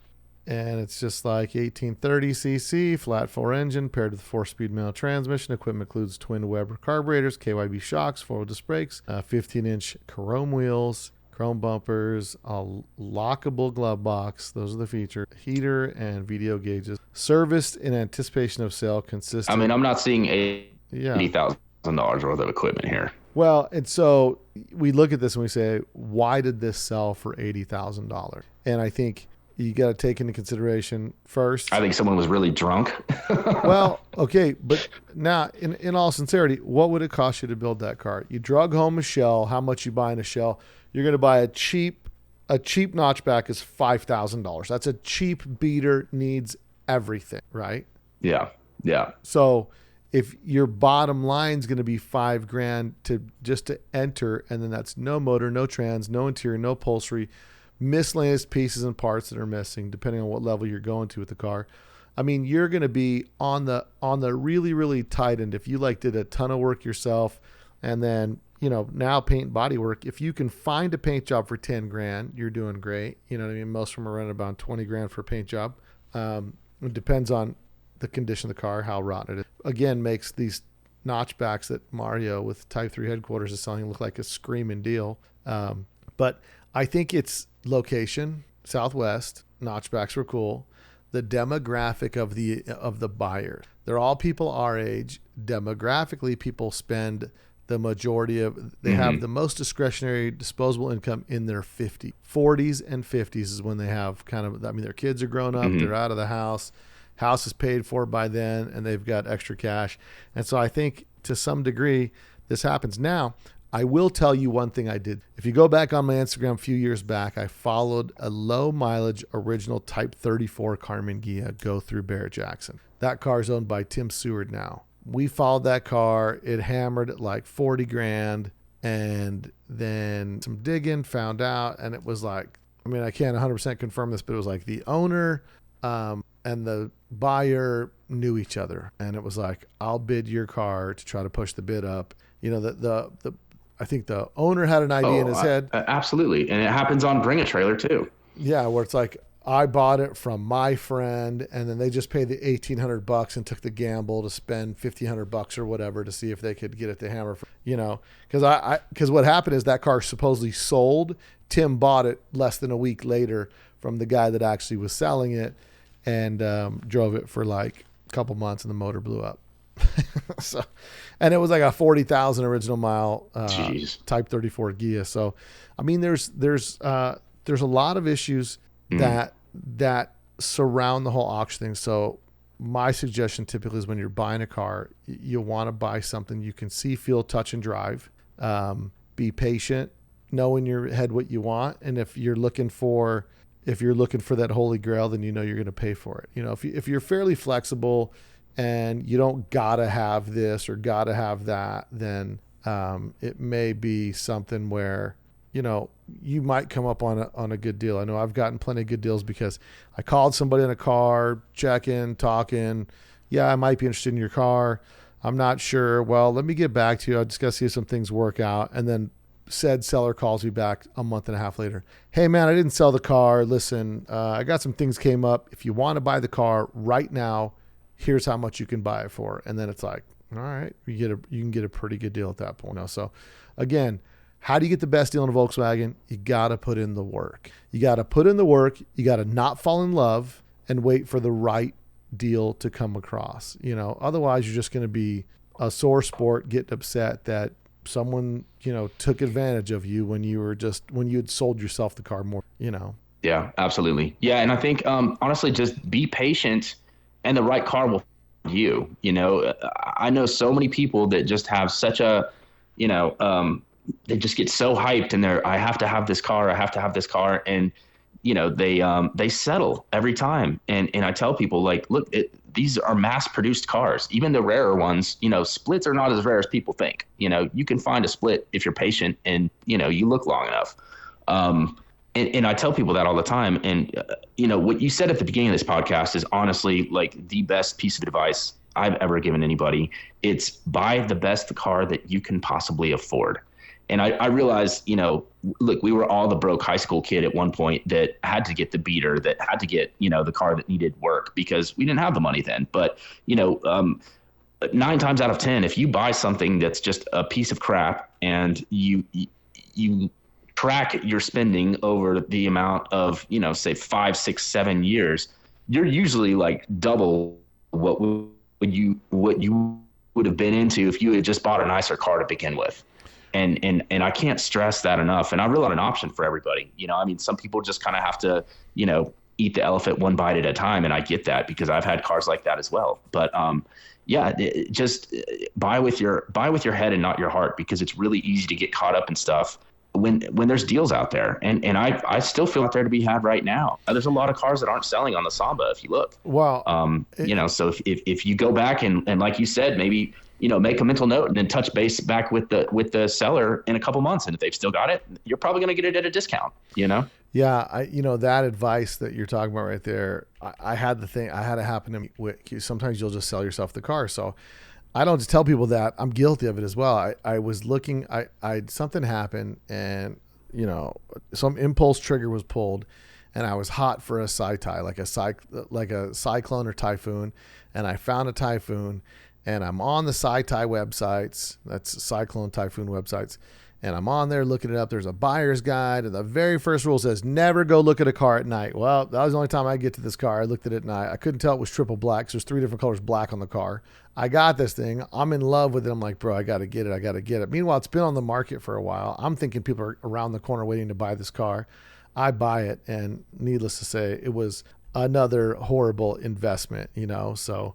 it's just like 1830 cc, flat 4 engine, paired with 4-speed manual transmission. Equipment includes twin Weber carburetors, KYB shocks, 4-wheel disc brakes, 15-inch chrome wheels, chrome bumpers, a lockable glove box. Those are the features. Heater and video gauges. Serviced in anticipation of sale, consistent. I mean, I'm not seeing $80,000 worth of equipment here. Well, and so we look at this and we say, why did this sell for $80,000? And I think you got to take into consideration first. I think someone was really drunk. Well, okay, but now, in all sincerity, what would it cost you to build that car? You drug home a shell. How much you buy in a shell? You're going to buy a cheap notchback is $5,000. That's a cheap beater, needs everything, right? Yeah. So if your bottom line is going to be $5,000 to enter, and then that's no motor, no trans, no interior, no upholstery, miscellaneous pieces and parts that are missing, depending on what level you're going to with the car. I mean, you're going to be on the really, really tight end. If you did a ton of work yourself, and then now paint and body work, if you can find a paint job for 10 grand, you're doing great. You know what I mean? Most of them are running about 20 grand for a paint job. It depends on the condition of the car, how rotten it is. Again, makes these notchbacks that Mario with Type 3 headquarters is selling look like a screaming deal. But I think it's location, Southwest, notchbacks were cool. The demographic of the buyer. They're all people our age. Demographically, people spend the majority of, they have the most discretionary disposable income in their 40s and 50s is when they have their kids are grown up, they're out of the house is paid for by then, and they've got extra cash. And so I think to some degree this happens. Now, I will tell you one thing I did. If you go back on my Instagram a few years back, I followed a low mileage original Type 34 Carmen Ghia go through Barrett-Jackson. That car is owned by Tim Seward now. We followed that car. It hammered at like 40 grand. And then some digging, found out. And it was like, I can't 100% confirm this, but it was like the owner and the buyer knew each other. And it was like, I'll bid your car to try to push the bid up. I think the owner had an idea in his head. Absolutely. And it happens on Bring a Trailer too. Yeah, where it's like, I bought it from my friend, and then they just paid the $1,800 and took the gamble to spend $1,500 or whatever to see if they could get it to hammer. Because what happened is that car supposedly sold. Tim bought it less than a week later from the guy that actually was selling it, and drove it for like a couple months, and the motor blew up. And it was like a 40,000 original mile Type 34 Ghia. So, there's a lot of issues that surround the whole auction thing. So my suggestion typically is when you're buying a car, you'll want to buy something you can see, feel, touch, and drive. Be patient, know in your head what you want. And if you're looking for that holy grail, then you're going to pay for it. If you're fairly flexible and you don't gotta have this or gotta have that, then it may be something where you might come up on a good deal. I know I've gotten plenty of good deals because I called somebody in a car, checking, talking. Yeah, I might be interested in your car. I'm not sure. Well, let me get back to you. I just got to see if some things work out. And then said seller calls me back a month and a half later. Hey man, I didn't sell the car. Listen, I got some things came up. If you want to buy the car right now, here's how much you can buy it for. And then it's like, all right, you can get a pretty good deal at that point. So again, how do you get the best deal in a Volkswagen? You got to put in the work. You got to not fall in love and wait for the right deal to come across. Otherwise you're just going to be a sore sport, getting upset that someone, took advantage of you when you had sold yourself the car more, Yeah, absolutely. Yeah. And I think, honestly, just be patient and the right car will find you. I know so many people that just have such a, they just get so hyped and I have to have this car. And, they settle every time. And I tell people like, look, these are mass produced cars, even the rarer ones, splits are not as rare as people think. You can find a split if you're patient and, you look long enough. And I tell people that all the time. And, what you said at the beginning of this podcast is honestly like the best piece of advice I've ever given anybody. It's buy the best car that you can possibly afford. And I realized, look, we were all the broke high school kid at one point that had to get the beater, that had to get, the car that needed work because we didn't have the money then. But, 9 times out of 10, if you buy something that's just a piece of crap and you track your spending over the amount of, say 5, 6, 7 years, you're usually like double what you would have been into if you had just bought a nicer car to begin with. And I can't stress that enough. And I realize an option for everybody. Some people just kind of have to, eat the elephant one bite at a time. And I get that because I've had cars like that as well. But just buy with your head and not your heart, because it's really easy to get caught up in stuff when there's deals out there. And I still feel out there to be had right now. There's a lot of cars that aren't selling on the Samba if you look. Wow. So if you go back and like you said, maybe, make a mental note and then touch base back with the seller in a couple months. And if they've still got it, you're probably going to get it at a discount, Yeah. That advice that you're talking about right there, I had it happen to me. Sometimes you'll just sell yourself the car. So I don't just tell people that. I'm guilty of it as well. I was looking, something happened, and some impulse trigger was pulled, and I was hot for a Saitai, like a Cyclone or Typhoon, and I found a Typhoon, and I'm on the Saitai websites, that's Cyclone, Typhoon websites, and I'm on there looking it up. There's a buyer's guide, and the very first rule says never go look at a car at night. Well, that was the only time I get to this car. I looked at it at night. I couldn't tell it was triple black, because there's 3 different colors black on the car. I got this thing. I'm in love with it. I'm like, bro, I got to get it. Meanwhile, it's been on the market for a while. I'm thinking people are around the corner waiting to buy this car. I buy it, and needless to say, it was another horrible investment, So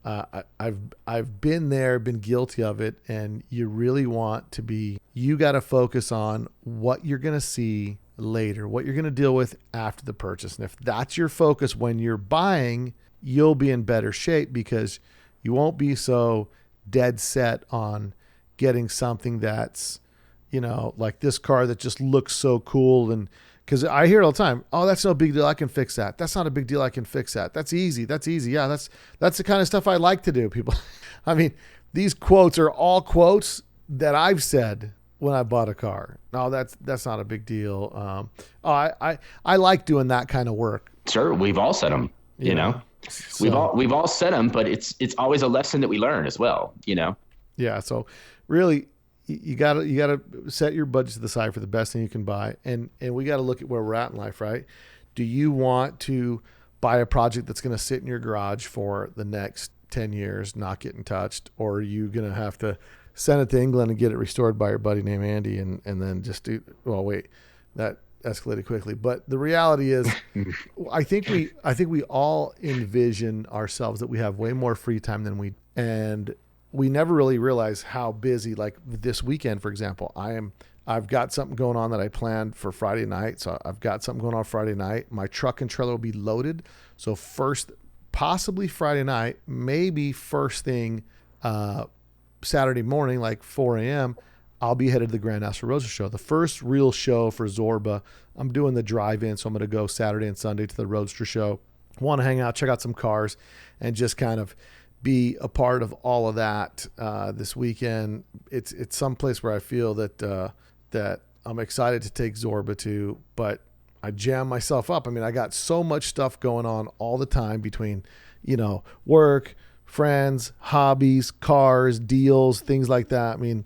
I've been there, been guilty of it, and you really want to be. You got to focus on what you're going to see later, what you're going to deal with after the purchase, and if that's your focus when you're buying, you'll be in better shape because you won't be so dead set on getting something that's, like this car that just looks so cool. And because I hear it all the time, oh, that's no big deal, I can fix that. That's not a big deal, I can fix that. That's easy. Yeah, that's the kind of stuff I like to do, people. I mean, these quotes are all quotes that I've said when I bought a car. No, that's not a big deal. I like doing that kind of work. Sure, we've all said them, you know. So, we've all said them, but it's always a lesson that we learn as well, Yeah. So really, you gotta set your budget to the side for the best thing you can buy, and we got to look at where we're at in life, right? Do you want to buy a project that's going to sit in your garage for the next 10 years, not getting touched, or are you going to have to send it to England and get it restored by your buddy named Andy, and then just do? Well, wait, that escalated quickly, but the reality is, I think we all envision ourselves that we have way more free time than and we never really realize how busy. Like this weekend, for example, I've got something going on that I planned for Friday night. So I've got something going on Friday night. My truck and trailer will be loaded. So possibly Friday night, maybe first thing Saturday morning, like 4 a.m., I'll be headed to the Grand National Roadster Show, the first real show for Zorba. I'm doing the drive-in, so I'm going to go Saturday and Sunday to the Roadster Show. Want to hang out, check out some cars, and just kind of be a part of all of that this weekend. It's someplace where I feel that I'm excited to take Zorba to, but I jam myself up. I mean, I got so much stuff going on all the time between, work, friends, hobbies, cars, deals, things like that. I mean,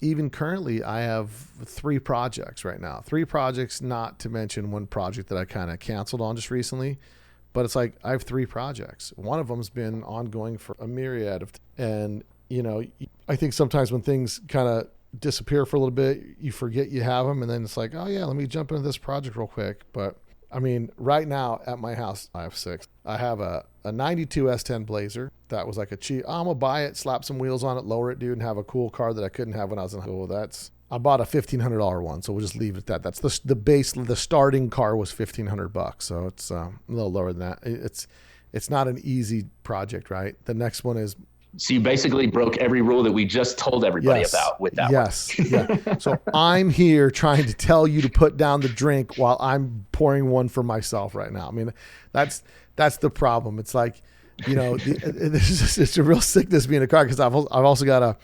even currently I have 3 projects right now, 3 projects, not to mention one project that I kind of canceled on just recently, but it's like, I have 3 projects. One of them's been ongoing for a myriad of, and I think sometimes when things kind of disappear for a little bit, you forget you have them. And then it's like, oh yeah, let me jump into this project real quick. But I mean, right now at my house, I have 6. I have a 92 S10 Blazer. That was like a cheap, I'm gonna buy it, slap some wheels on it, lower it, dude, and have a cool car that I couldn't have when I was in high school. I bought a $1,500 one, so we'll just leave it at that. That's the base. The starting car was $1,500, so it's a little lower than that. It's not an easy project, right? The next one is. So you basically broke every rule that we just told everybody about with that one. Yeah. So I'm here trying to tell you to put down the drink while I'm pouring one for myself right now. I mean, that's the problem. It's like, it's a real sickness being a car, because I've also got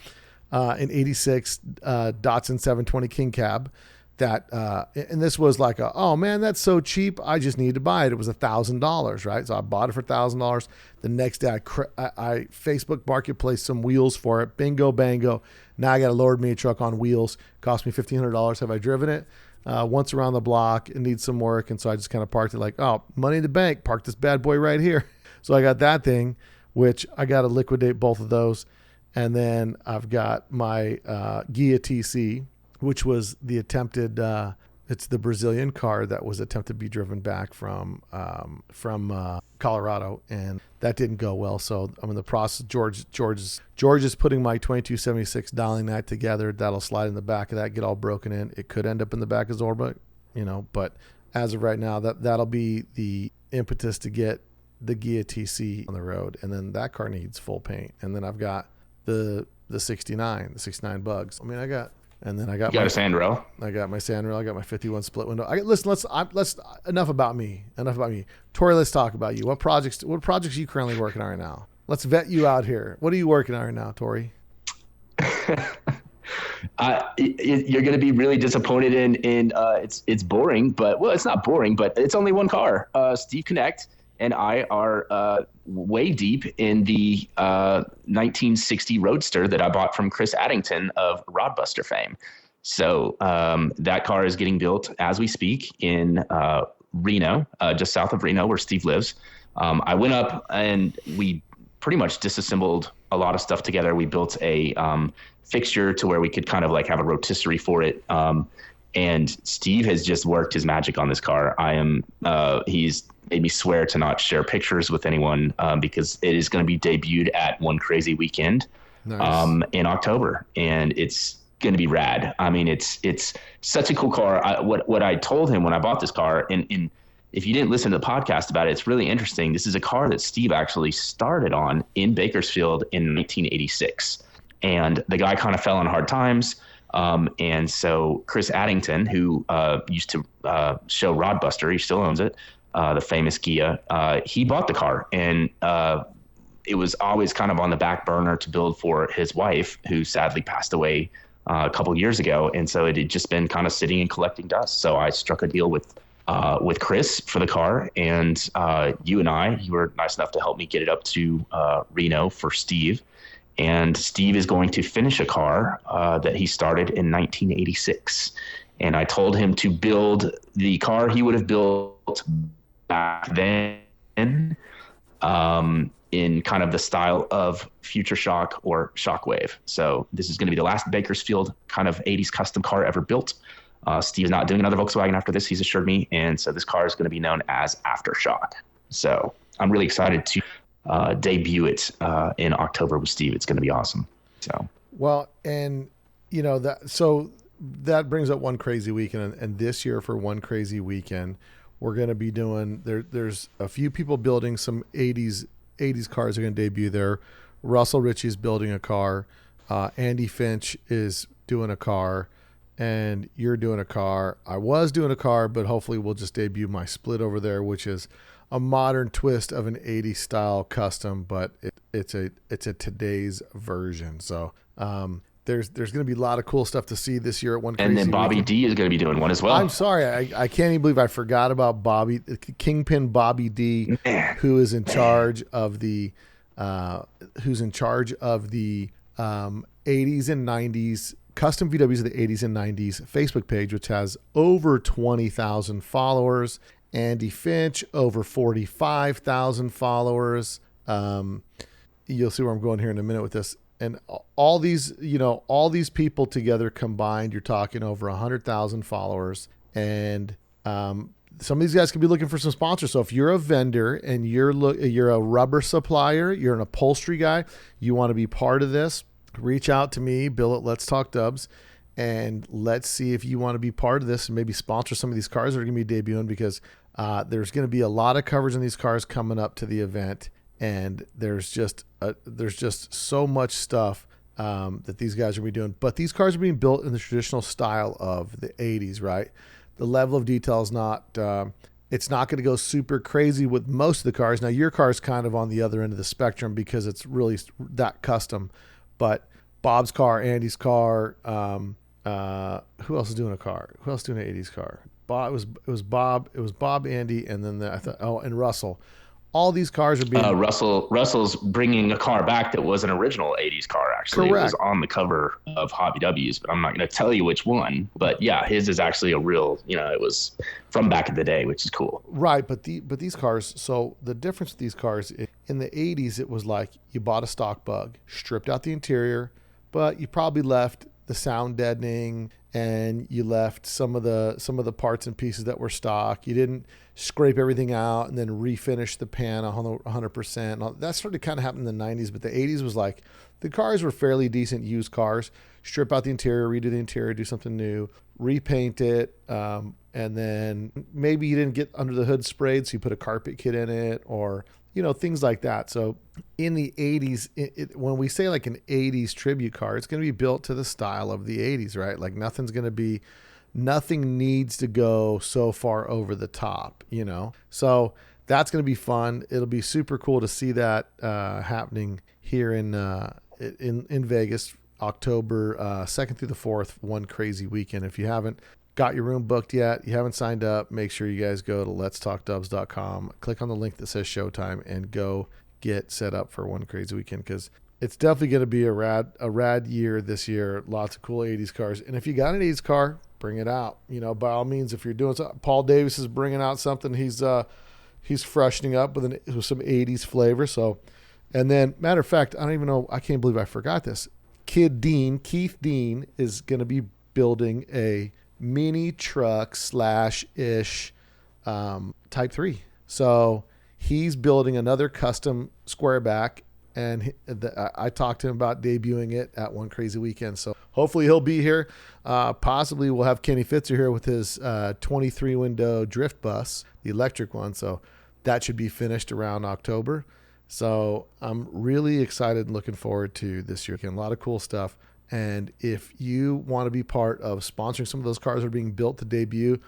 an 86 Datsun 720 King Cab that and this was like oh man, that's so cheap, I just needed to buy it. It was $1,000, right? So I bought it for $1,000. The next day I Facebook Marketplace some wheels for it. Bingo bango. Now I got a lowered mini truck on wheels. Cost me $1,500. Have I driven it once around the block? It needs some work, and so I just kind of parked it like, oh, money in the bank, park this bad boy right here. So I got that thing, which I got to liquidate both of those. And then I've got my Ghia TC, which was the attempted, it's the Brazilian car that was attempted to be driven back from Colorado, and that didn't go well. So I'm in the process. George is putting my 2276 dialing that together. That'll slide in the back of that, get all broken in. It could end up in the back of Zorba, but as of right now, that'll be the impetus to get the Ghia TC on the road. And then that car needs full paint. And then I've got the 69 bugs. I mean, I got a Sandrail. I got my Sandrail. I got my 51 split window. Let's enough about me. Tori, let's talk about you. What projects are you currently working on right now? let's vet you out here. What are you working on right now, Tori? You're going to be really disappointed in it's boring, but well, it's not boring, but it's only one car. Steve Connect and I are way deep in the 1960 Roadster that I bought from Chris Addington of Rodbuster fame. So that car is getting built as we speak in Reno, just south of Reno, where Steve lives. I went up and we pretty much disassembled a lot of stuff together. We built a fixture to where we could kind of like have a rotisserie for it. And Steve has just worked his magic on this car. He's made me swear to not share pictures with anyone because it is going to be debuted at One Crazy Weekend in October, and it's going to be rad. I mean, it's such a cool car. What I told him when I bought this car, and if you didn't listen to the podcast about it, it's really interesting. This is a car that Steve actually started on in Bakersfield in 1986. And the guy kind of fell on hard times. And so Chris Addington, who used to show Rodbuster, he still owns it, the famous Gia, he bought the car. And it was always kind of on the back burner to build for his wife, who sadly passed away a couple years ago. And so it had just been kind of sitting and collecting dust. So I struck a deal with Chris for the car, and you were nice enough to help me get it up to Reno for Steve. And Steve is going to finish a car that he started in 1986. And I told him to build the car he would have built back then in kind of the style of Future Shock or Shockwave. So this is going to be the last Bakersfield kind of 80s custom car ever built. Steve is not doing another Volkswagen after this, he's assured me. And so this car is going to be known as Aftershock. So I'm really excited to debut it in October with Steve. It's going to be awesome. So well, and that brings up One Crazy Weekend, and this year for One Crazy Weekend, we're going to be doing there's a few people building some 80s cars are going to debut there. Russell Ritchie's building a car. Andy Finch is doing a car. And you're doing a car. I was doing a car, but hopefully we'll just debut my split over there, which is a modern twist of an 80s style custom, but it's a today's version. So there's going to be a lot of cool stuff to see this year at One Crazy And then Bobby Weekend. D is going to be doing one as well. I'm sorry, I can't even believe I forgot about Kingpin Bobby D, who is in charge of the 80s and 90s. Custom VWs of the 80s and 90s Facebook page, which has over 20,000 followers. Andy Finch, over 45,000 followers. You'll see where I'm going here in a minute with this. And all these people together combined, you're talking over 100,000 followers. And some of these guys could be looking for some sponsors. So if you're a vendor and you're a rubber supplier, you're an upholstery guy, you want to be part of this, reach out to me, Bill at Let's Talk Dubs, and let's see if you want to be part of this and maybe sponsor some of these cars that are going to be debuting, because there's going to be a lot of coverage on these cars coming up to the event, and there's just so much stuff that these guys are going to be doing. But these cars are being built in the traditional style of the 80s, right? The level of detail is not it's not going to go super crazy with most of the cars. Now, your car is kind of on the other end of the spectrum because it's really that custom. But Bob's car, Andy's car, who else is doing a car? Who else is doing an 80s car? Bob, it was Bob, Andy, and then and Russell. All these cars are being Russell's bringing a car back that was an original 80s car. Actually, correct. It was on the cover of Hobby W's, but I'm not going to tell you which one. But yeah, his is actually a real. It was from back in the day, which is cool. Right, but these cars. So the difference with these cars in the 80s, it was like you bought a stock Bug, stripped out the interior, but you probably left the sound deadening and you left some of the parts and pieces that were stock. You didn't scrape everything out and then refinish the pan 100%. That started to kind of happen in the 90s, but the 80s was like the cars were fairly decent used cars. Strip out the interior, redo the interior, do something new, repaint it, and then maybe you didn't get under the hood sprayed, so you put a carpet kit in it, or things like that. So in the 80s, when we say like an 80s tribute car, it's going to be built to the style of the 80s, right? Like nothing needs to go so far over the top, So that's going to be fun. It'll be super cool to see that happening here in Vegas, October 2nd through the 4th, one crazy weekend. If you haven't got your room booked yet, you haven't signed up, make sure you guys go to letstalkdubs.com, click on the link that says Showtime, and go get set up for one crazy weekend, because it's definitely going to be a rad year this year. Lots of cool 80s cars. And if you got an 80s car, bring it out. You know, by all means, if you're doing something, Paul Davis is bringing out something. He's freshening up with some 80s flavor. So, and then matter of fact, I don't even know, I can't believe I forgot this. Keith Dean is going to be building a mini truck /ish Type 3. So he's building another custom squareback, and I talked to him about debuting it at One Crazy Weekend. So hopefully he'll be here. Possibly we'll have Kenny Fitzer here with his 23 window drift bus, the electric one. So that should be finished around October. So I'm really excited and looking forward to this year. Again, a lot of cool stuff. And if you want to be part of sponsoring some of those cars that are being built to debut,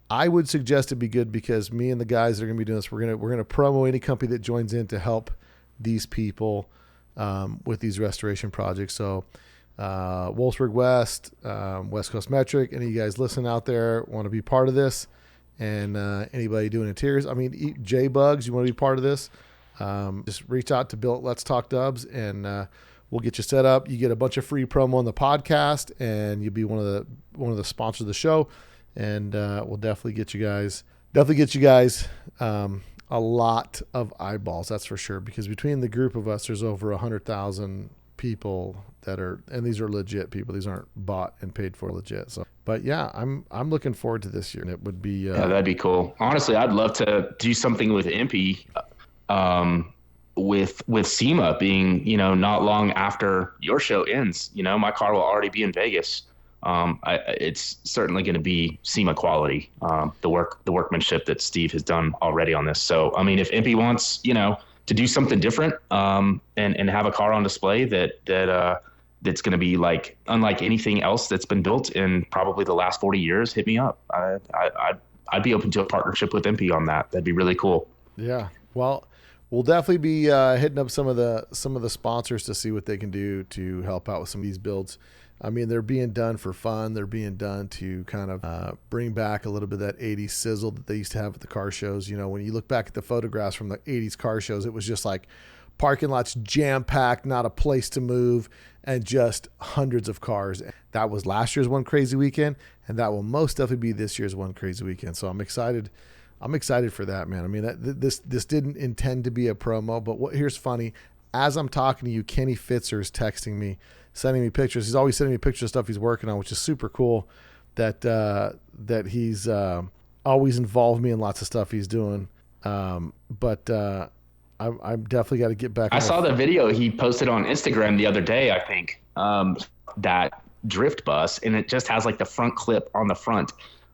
I would suggest it'd be good, because me and the guys that are going to be doing this, we're going to promo any company that joins in to help these people with these restoration projects. So Wolfsburg West, West Coast Metric, any of you guys listening out there want to be part of this, and anybody doing interiors, I mean, J-Bugs, you want to be part of this, just reach out to Bill at Let's Talk Dubs, and we'll get you set up. You get a bunch of free promo on the podcast, and you'll be one of the sponsors of the show. And we'll definitely get you guys a lot of eyeballs. That's for sure. Because between the group of us, there's over 100,000 people and these are legit people. These aren't bought and paid for, legit. So, but yeah, I'm looking forward to this year, and it would be yeah, that'd be cool. Honestly, I'd love to do something with Impy. With SEMA being, not long after your show ends, my car will already be in Vegas. It's certainly going to be SEMA quality, the workmanship that Steve has done already on this. So, I mean, if Impy wants, to do something different, and have a car on display that's going to be unlike anything else that's been built in probably the last 40 years, hit me up. I'd be open to a partnership with Impy on that. That'd be really cool. Yeah. Well, we'll definitely be hitting up some of the sponsors to see what they can do to help out with some of these builds. I mean, they're being done for fun. They're being done to kind of bring back a little bit of that 80s sizzle that they used to have at the car shows. When you look back at the photographs from the 80s car shows, it was just like parking lots jam-packed, not a place to move, and just hundreds of cars. That was last year's One Crazy Weekend, and that will most definitely be this year's One Crazy Weekend. So I'm excited. I'm excited for that, man. I mean, this didn't intend to be a promo, but here's funny. As I'm talking to you, Kenny Fitzer is texting me, sending me pictures. He's always sending me pictures of stuff he's working on, which is super cool that he's always involved me in lots of stuff he's doing. But I'm definitely got to get back. I saw the video he posted on Instagram the other day, I think, that drift bus, and it just has the front clip on the front,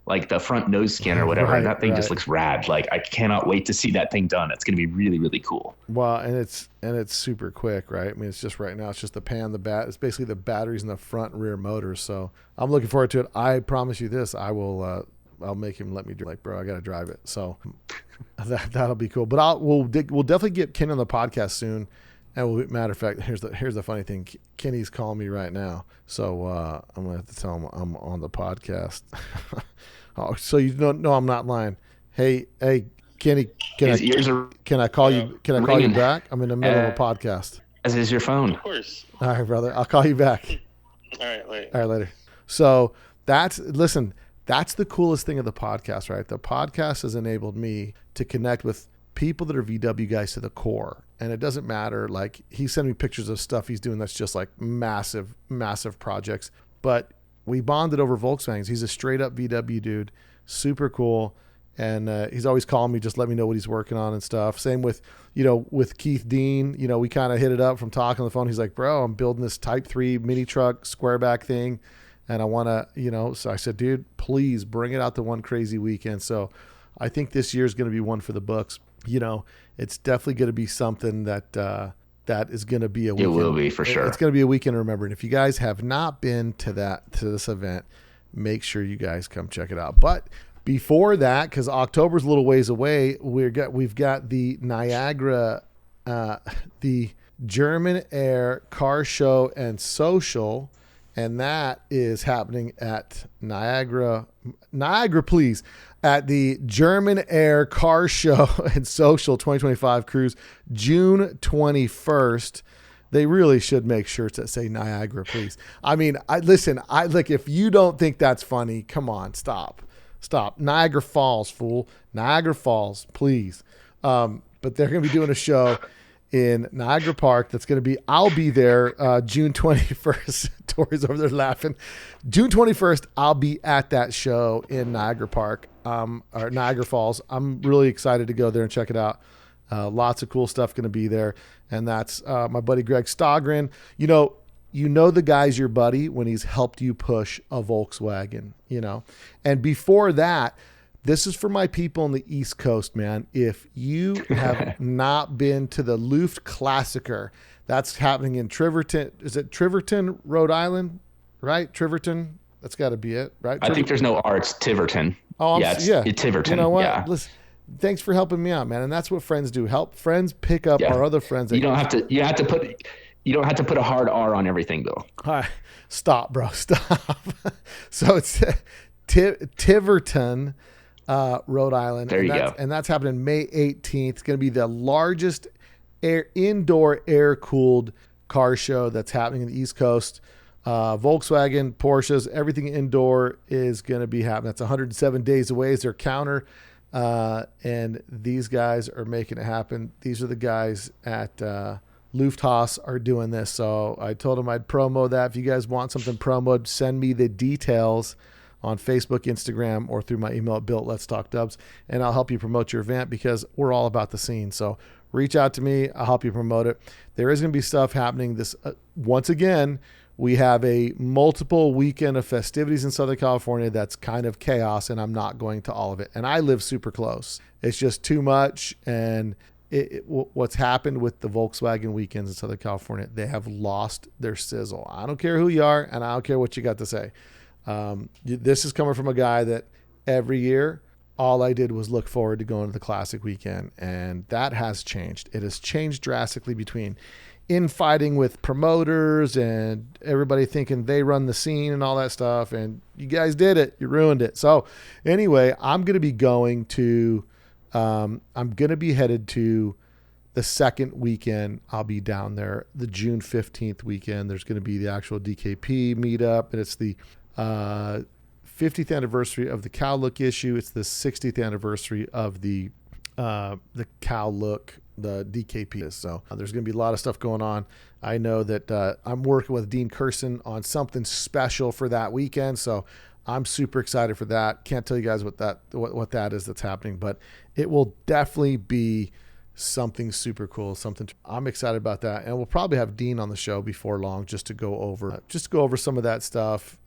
the front nose skin or whatever. Right, and that thing just looks rad. I cannot wait to see that thing done. It's going to be really, really cool. Well, and it's super quick, right? I mean, it's just right now, it's just it's basically the batteries in the front and rear motors. So I'm looking forward to it. I promise you this, I'll make him let me drive. Bro, I got to drive it. So that'll be cool. But we'll definitely get Ken on the podcast soon. And matter of fact, here's the funny thing. Kenny's calling me right now. So I'm going to have to tell him I'm on the podcast. Oh, so you don't know I'm not lying. Hey, Kenny, can I call you? Can I call you back? I'm in the middle of a podcast. As is your phone. Of course. All right, brother. I'll call you back. All right, later. All right, later. So that's the coolest thing of the podcast, right? The podcast has enabled me to connect with people that are VW guys to the core. And it doesn't matter. He sent me pictures of stuff he's doing that's just massive, massive projects. But we bonded over Volkswagens. He's a straight up VW dude, super cool. And he's always calling me, just let me know what he's working on and stuff. Same with, with Keith Dean, we kind of hit it up from talking on the phone. He's like, bro, I'm building this Type 3 mini truck squareback thing. And I want to, so I said, dude, please bring it out to One Crazy Weekend. So I think this year is going to be one for the books. It's definitely going to be something that is going to be a weekend. It will be for sure. It's going to be a weekend to remember. And if you guys have not been to this event, make sure you guys come check it out. But Before that, because October's a little ways away, we've got the Niagara, the German Air Car Show and Social, and that is happening at Niagara, please, at the German Air Car Show and Social 2025 cruise, June 21st. They really should make shirts that say Niagara, please. I mean, if you don't think that's funny, come on, stop. Niagara Falls, fool. Niagara Falls, please. But they're going to be doing a show in Niagara Park. That's going to be, I'll be there June 21st. Tori's over there laughing. June 21st, I'll be at that show in Niagara Park, or Niagara Falls. I'm really excited to go there and check it out. Lots of cool stuff going to be there. And that's my buddy Greg Stogren. You know the guy's your buddy when he's helped you push a Volkswagen, And before that, this is for my people on the East Coast, man. If you have not been to the Luft Klassiker, that's happening in Tiverton. Is it Tiverton, Rhode Island? Right? Tiverton? That's got to be it, right? I think there's no R. It's Tiverton. Oh, it's Tiverton. You know what? Yeah. Listen, thanks for helping me out, man. And that's what friends do. Help friends pick up our other friends. You don't have to put a hard R on everything, Bill. All right. Stop, bro. Stop. So it's Tiverton, Rhode Island. There you go. And that's happening May 18th. It's going to be the largest indoor air-cooled car show that's happening in the East Coast. Volkswagen, Porsches, everything indoor is going to be happening. That's 107 days away is their counter. And these guys are making it happen. These are the guys at Lufthansa are doing this. So I told them I'd promo that. If you guys want something promoed, send me the details on Facebook, Instagram, or through my email at bill@letstalkdubs, and I'll help you promote your event because we're all about the scene. So reach out to me. I'll help you promote it. There is going to be stuff happening this once again. We have a multiple weekend of festivities in Southern California that's kind of chaos, and I'm not going to all of it. And I live super close. It's just too much. And what's happened with the Volkswagen weekends in Southern California, they have lost their sizzle. I don't care who you are, and I don't care what you got to say. This is coming from a guy that every year, all I did was look forward to going to the Classic weekend, and that has changed. It has changed drastically between infighting with promoters and everybody thinking they run the scene and all that stuff. And you guys did it. You ruined it. So anyway, I'm going to be headed to the second weekend. I'll be down there the June 15th weekend. There's going to be the actual DKP meetup, and it's the 50th anniversary of the Cow Look issue. It's the 60th anniversary of the Cow Look, the DKP. So there's going to be a lot of stuff going on. I know that I'm working with Dean Kirsten on something special for that weekend. So I'm super excited for that. Can't tell you guys what that is that's happening, but it will definitely be something super cool. I'm excited about that. And we'll probably have Dean on the show before long just to go over some of that stuff.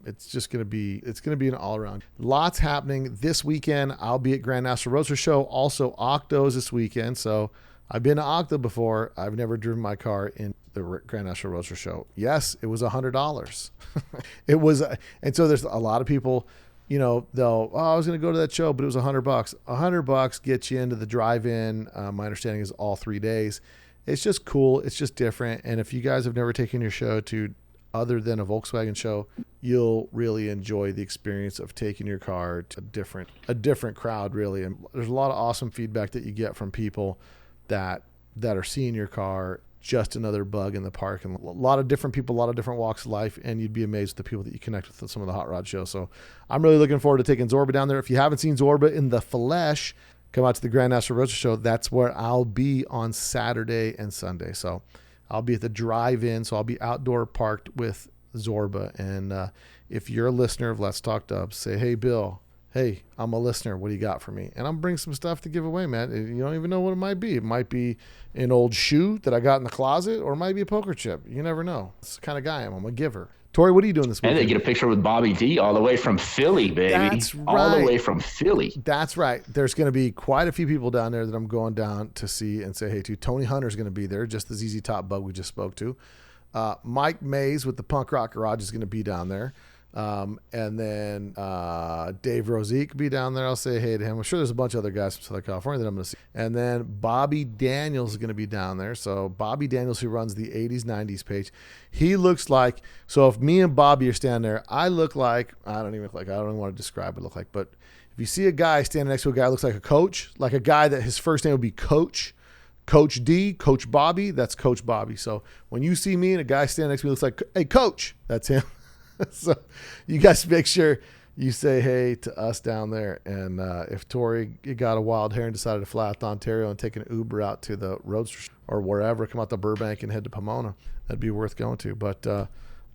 It's going to be an all around. Lots happening this weekend. I'll be at Grand National Roadster Show. Also Octo's this weekend. So I've been to Octo before. I've never driven my car in the Grand National Roadster Show. Yes, it was $100. It was, and so there's a lot of people, I was going to go to that show, but it was $100. $100 gets you into the drive-in. My understanding is all 3 days. It's just cool. It's just different. And if you guys have never taken your show to other than a Volkswagen show, you'll really enjoy the experience of taking your car to a different crowd, really. And there's a lot of awesome feedback that you get from people that are seeing your car, just another bug in the park, and a lot of different people, a lot of different walks of life, and you'd be amazed at the people that you connect with at some of the hot rod shows. So I'm really looking forward to taking Zorba down there. If you haven't seen Zorba in the flesh, come out to the Grand National Roadster Show. That's where I'll be on Saturday and Sunday. So I'll be at the drive-in, so I'll be outdoor parked with Zorba. And if you're a listener of Let's Talk Dubs, say, hey, Bill, hey, I'm a listener. What do you got for me? And I'm bringing some stuff to give away, man. You don't even know what it might be. It might be an old shoe that I got in the closet, or it might be a poker chip. You never know. That's the kind of guy I am. I'm a giver. Tori, what are you doing this weekend? And they get a picture with Bobby D all the way from Philly, baby. That's right. All the way from Philly. That's right. There's going to be quite a few people down there that I'm going down to see and say hey to. Tony Hunter's going to be there, just the ZZ Top bug we just spoke to. Mike Mays with the Punk Rock Garage is going to be down there. And then Dave Rosique be down there. I'll say hey to him. I'm sure there's a bunch of other guys from Southern California that I'm going to see. And then Bobby Daniels is going to be down there. So Bobby Daniels, who runs the 80s, 90s page, he looks like, so if me and Bobby are standing there, I don't even want to describe what I look like, but if you see a guy standing next to a guy who looks like a coach, like a guy that his first name would be Coach D, Coach Bobby, that's Coach Bobby. So when you see me and a guy standing next to me looks like, hey, Coach, that's him. So you guys make sure you say hey to us down there. And if Tori got a wild hair and decided to fly out to Ontario and take an Uber out to the Roadster or wherever, come out to Burbank and head to Pomona, that'd be worth going to. But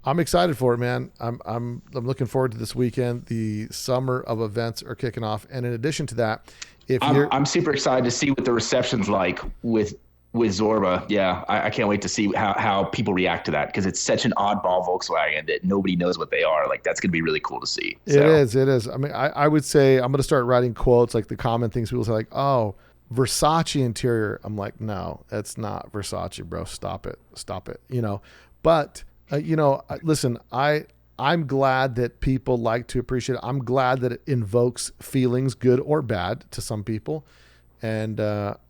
I'm excited for it, man. I'm looking forward to this weekend. The summer of events are kicking off. And in addition to that, I'm super excited to see what the reception's like with Zorba. Yeah, I can't wait to see how people react to that, because it's such an oddball Volkswagen that nobody knows what they are. Like, that's going to be really cool to see. So. It is. I mean, I would say I'm going to start writing quotes, like the common things people say, like, oh, Versace interior. I'm like, no, that's not Versace, bro. Stop it. But, listen, I'm glad that people like to appreciate it. I'm glad that it invokes feelings, good or bad, to some people. And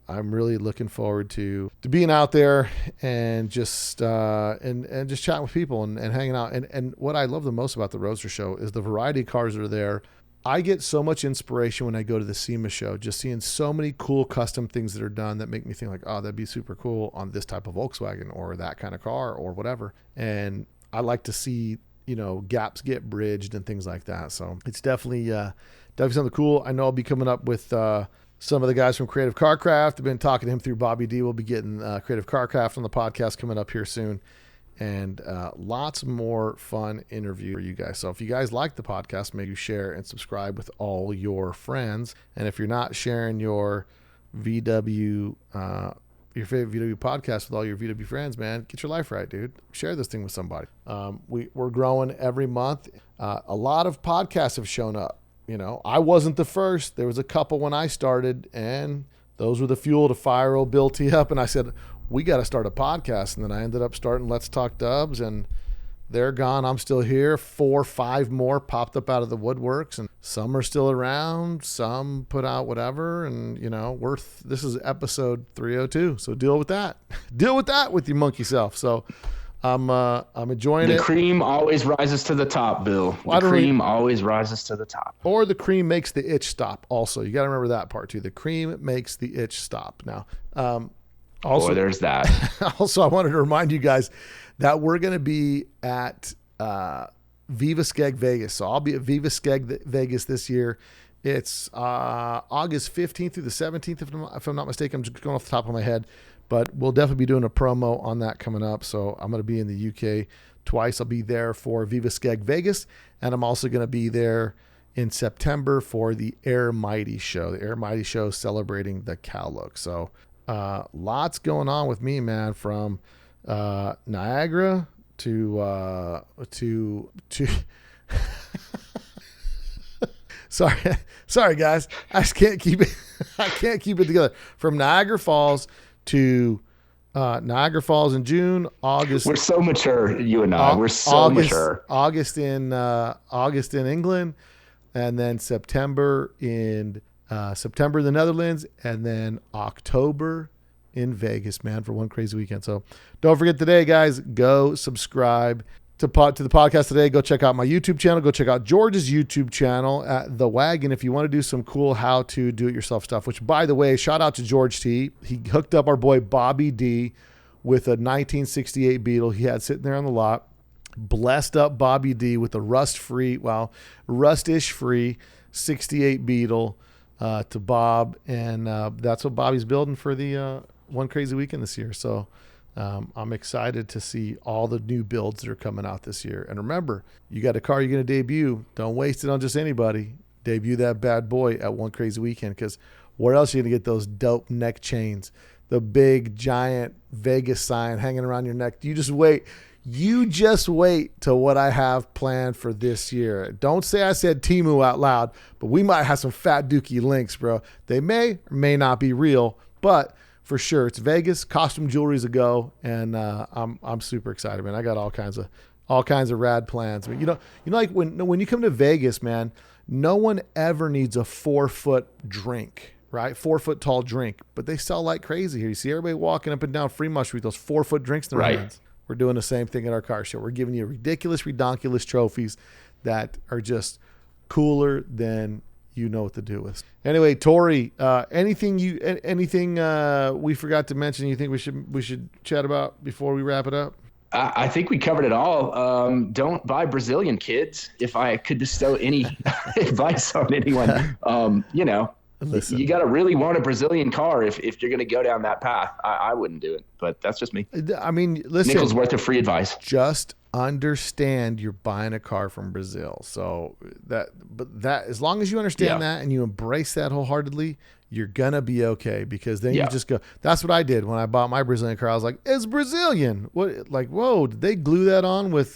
I'm really looking forward to being out there and just and just chatting with people and hanging out. And what I love the most about the Roadster Show is the variety of cars that are there. I get so much inspiration when I go to the SEMA show, just seeing so many cool custom things that are done that make me think like, oh, that'd be super cool on this type of Volkswagen or that kind of car or whatever. And I like to see, gaps get bridged and things like that. So it's definitely something cool. I know I'll be coming up with some of the guys from Creative CarCraft. I've been talking to him through Bobby D. We'll be getting Creative CarCraft on the podcast coming up here soon. And lots more fun interview for you guys. So if you guys like the podcast, make you share and subscribe with all your friends. And if you're not sharing your VW, your favorite VW podcast with all your VW friends, man, get your life right, dude. Share this thing with somebody. We're growing every month. A lot of podcasts have shown up. I wasn't the first. There was a couple when I started, and those were the fuel to fire old Bill T up. And I said, we got to start a podcast. And then I ended up starting Let's Talk Dubs, and they're gone. I'm still here. 4 or 5 more popped up out of the woodworks, and some are still around. Some put out whatever. And, this is episode 302. So deal with that. Deal with that with your monkey self. So I'm enjoying it. The cream always rises to the top, Bill. The cream always rises to the top. Or the cream makes the itch stop. Also, you got to remember that part too. The cream makes the itch stop. Now, also there's that. Also, I wanted to remind you guys that we're going to be at Viva Skeg Vegas. So I'll be at Viva Skeg Vegas this year. It's August 15th through the 17th, if I'm not mistaken. I'm just going off the top of my head. But we'll definitely be doing a promo on that coming up. So I'm going to be in the UK twice. I'll be there for Viva Skeg Vegas. And I'm also going to be there in September for the Air Mighty show. The Air Mighty show celebrating the cow look. So lots going on with me, man, from Niagara to sorry guys, I just can't keep it. I can't keep it together. From Niagara Falls to Niagara Falls in June, August. We're so mature, you and I. We're so mature. August in England, and then September in the Netherlands, and then October in Vegas, man, for one crazy weekend. So don't forget today, guys, go subscribe to the podcast today. Go check out my YouTube channel. Go check out George's YouTube channel at The Wagon if you want to do some cool how to do it yourself stuff, which, by the way, shout out to George T. He hooked up our boy Bobby D with a 1968 Beetle he had sitting there on the lot. Blessed up Bobby D with a rust-ish free 68 Beetle to Bob. And that's what Bobby's building for the One Crazy Weekend this year. So I'm excited to see all the new builds that are coming out this year. And remember, you got a car you're going to debut. Don't waste it on just anybody. Debut that bad boy at One Crazy Weekend, because where else are you going to get those dope neck chains? The big, giant Vegas sign hanging around your neck. You just wait. You just wait till what I have planned for this year. Don't say I said Temu out loud, but we might have some fat dookie links, bro. They may or may not be real, but for sure, it's Vegas. Costume jewelry's a go, and I'm super excited, man. I got all kinds of all kinds of rad plans. I mean, like when you come to Vegas, man, no one ever needs a 4-foot drink, right? 4-foot tall drink, but they sell like crazy here. You see everybody walking up and down Fremont Street, those 4-foot drinks in their hands. We're doing the same thing at our car show. We're giving you ridiculous, redonkulous trophies that are just cooler than you know what to do with. Anyway, Tori, anything we forgot to mention you think we should chat about before we wrap it up? I think we covered it all. Don't buy Brazilian, kids. If I could bestow any advice on anyone, listen, you got to really want a Brazilian car if you're going to go down that path. I wouldn't do it, but that's just me. I mean, listen, nickel's worth of free advice. Just understand you're buying a car from Brazil. So that as long as you understand that and you embrace that wholeheartedly, you're gonna be okay, because then you just go. That's what I did when I bought my Brazilian car. I was like, it's Brazilian. What? Like, whoa, did they glue that on with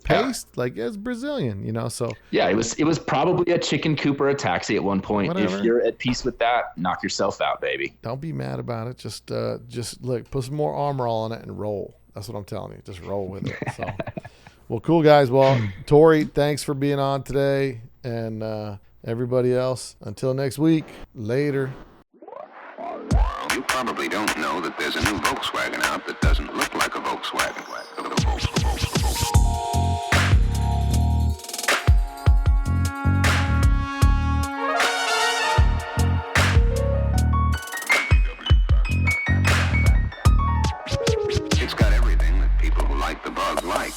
paste? Yeah. Like, it's Brazilian, so. Yeah, it was probably a chicken coop or a taxi at one point. Whatever. If you're at peace with that, knock yourself out, baby. Don't be mad about it. Just look, put some more Armor All on it and roll. That's what I'm telling you. Just roll with it. So, well, cool, guys. Well, Tori, thanks for being on today. And everybody else, until next week, later. You probably don't know that there's a new Volkswagen out that doesn't look like a Volkswagen. It's got everything that people who like the bug like.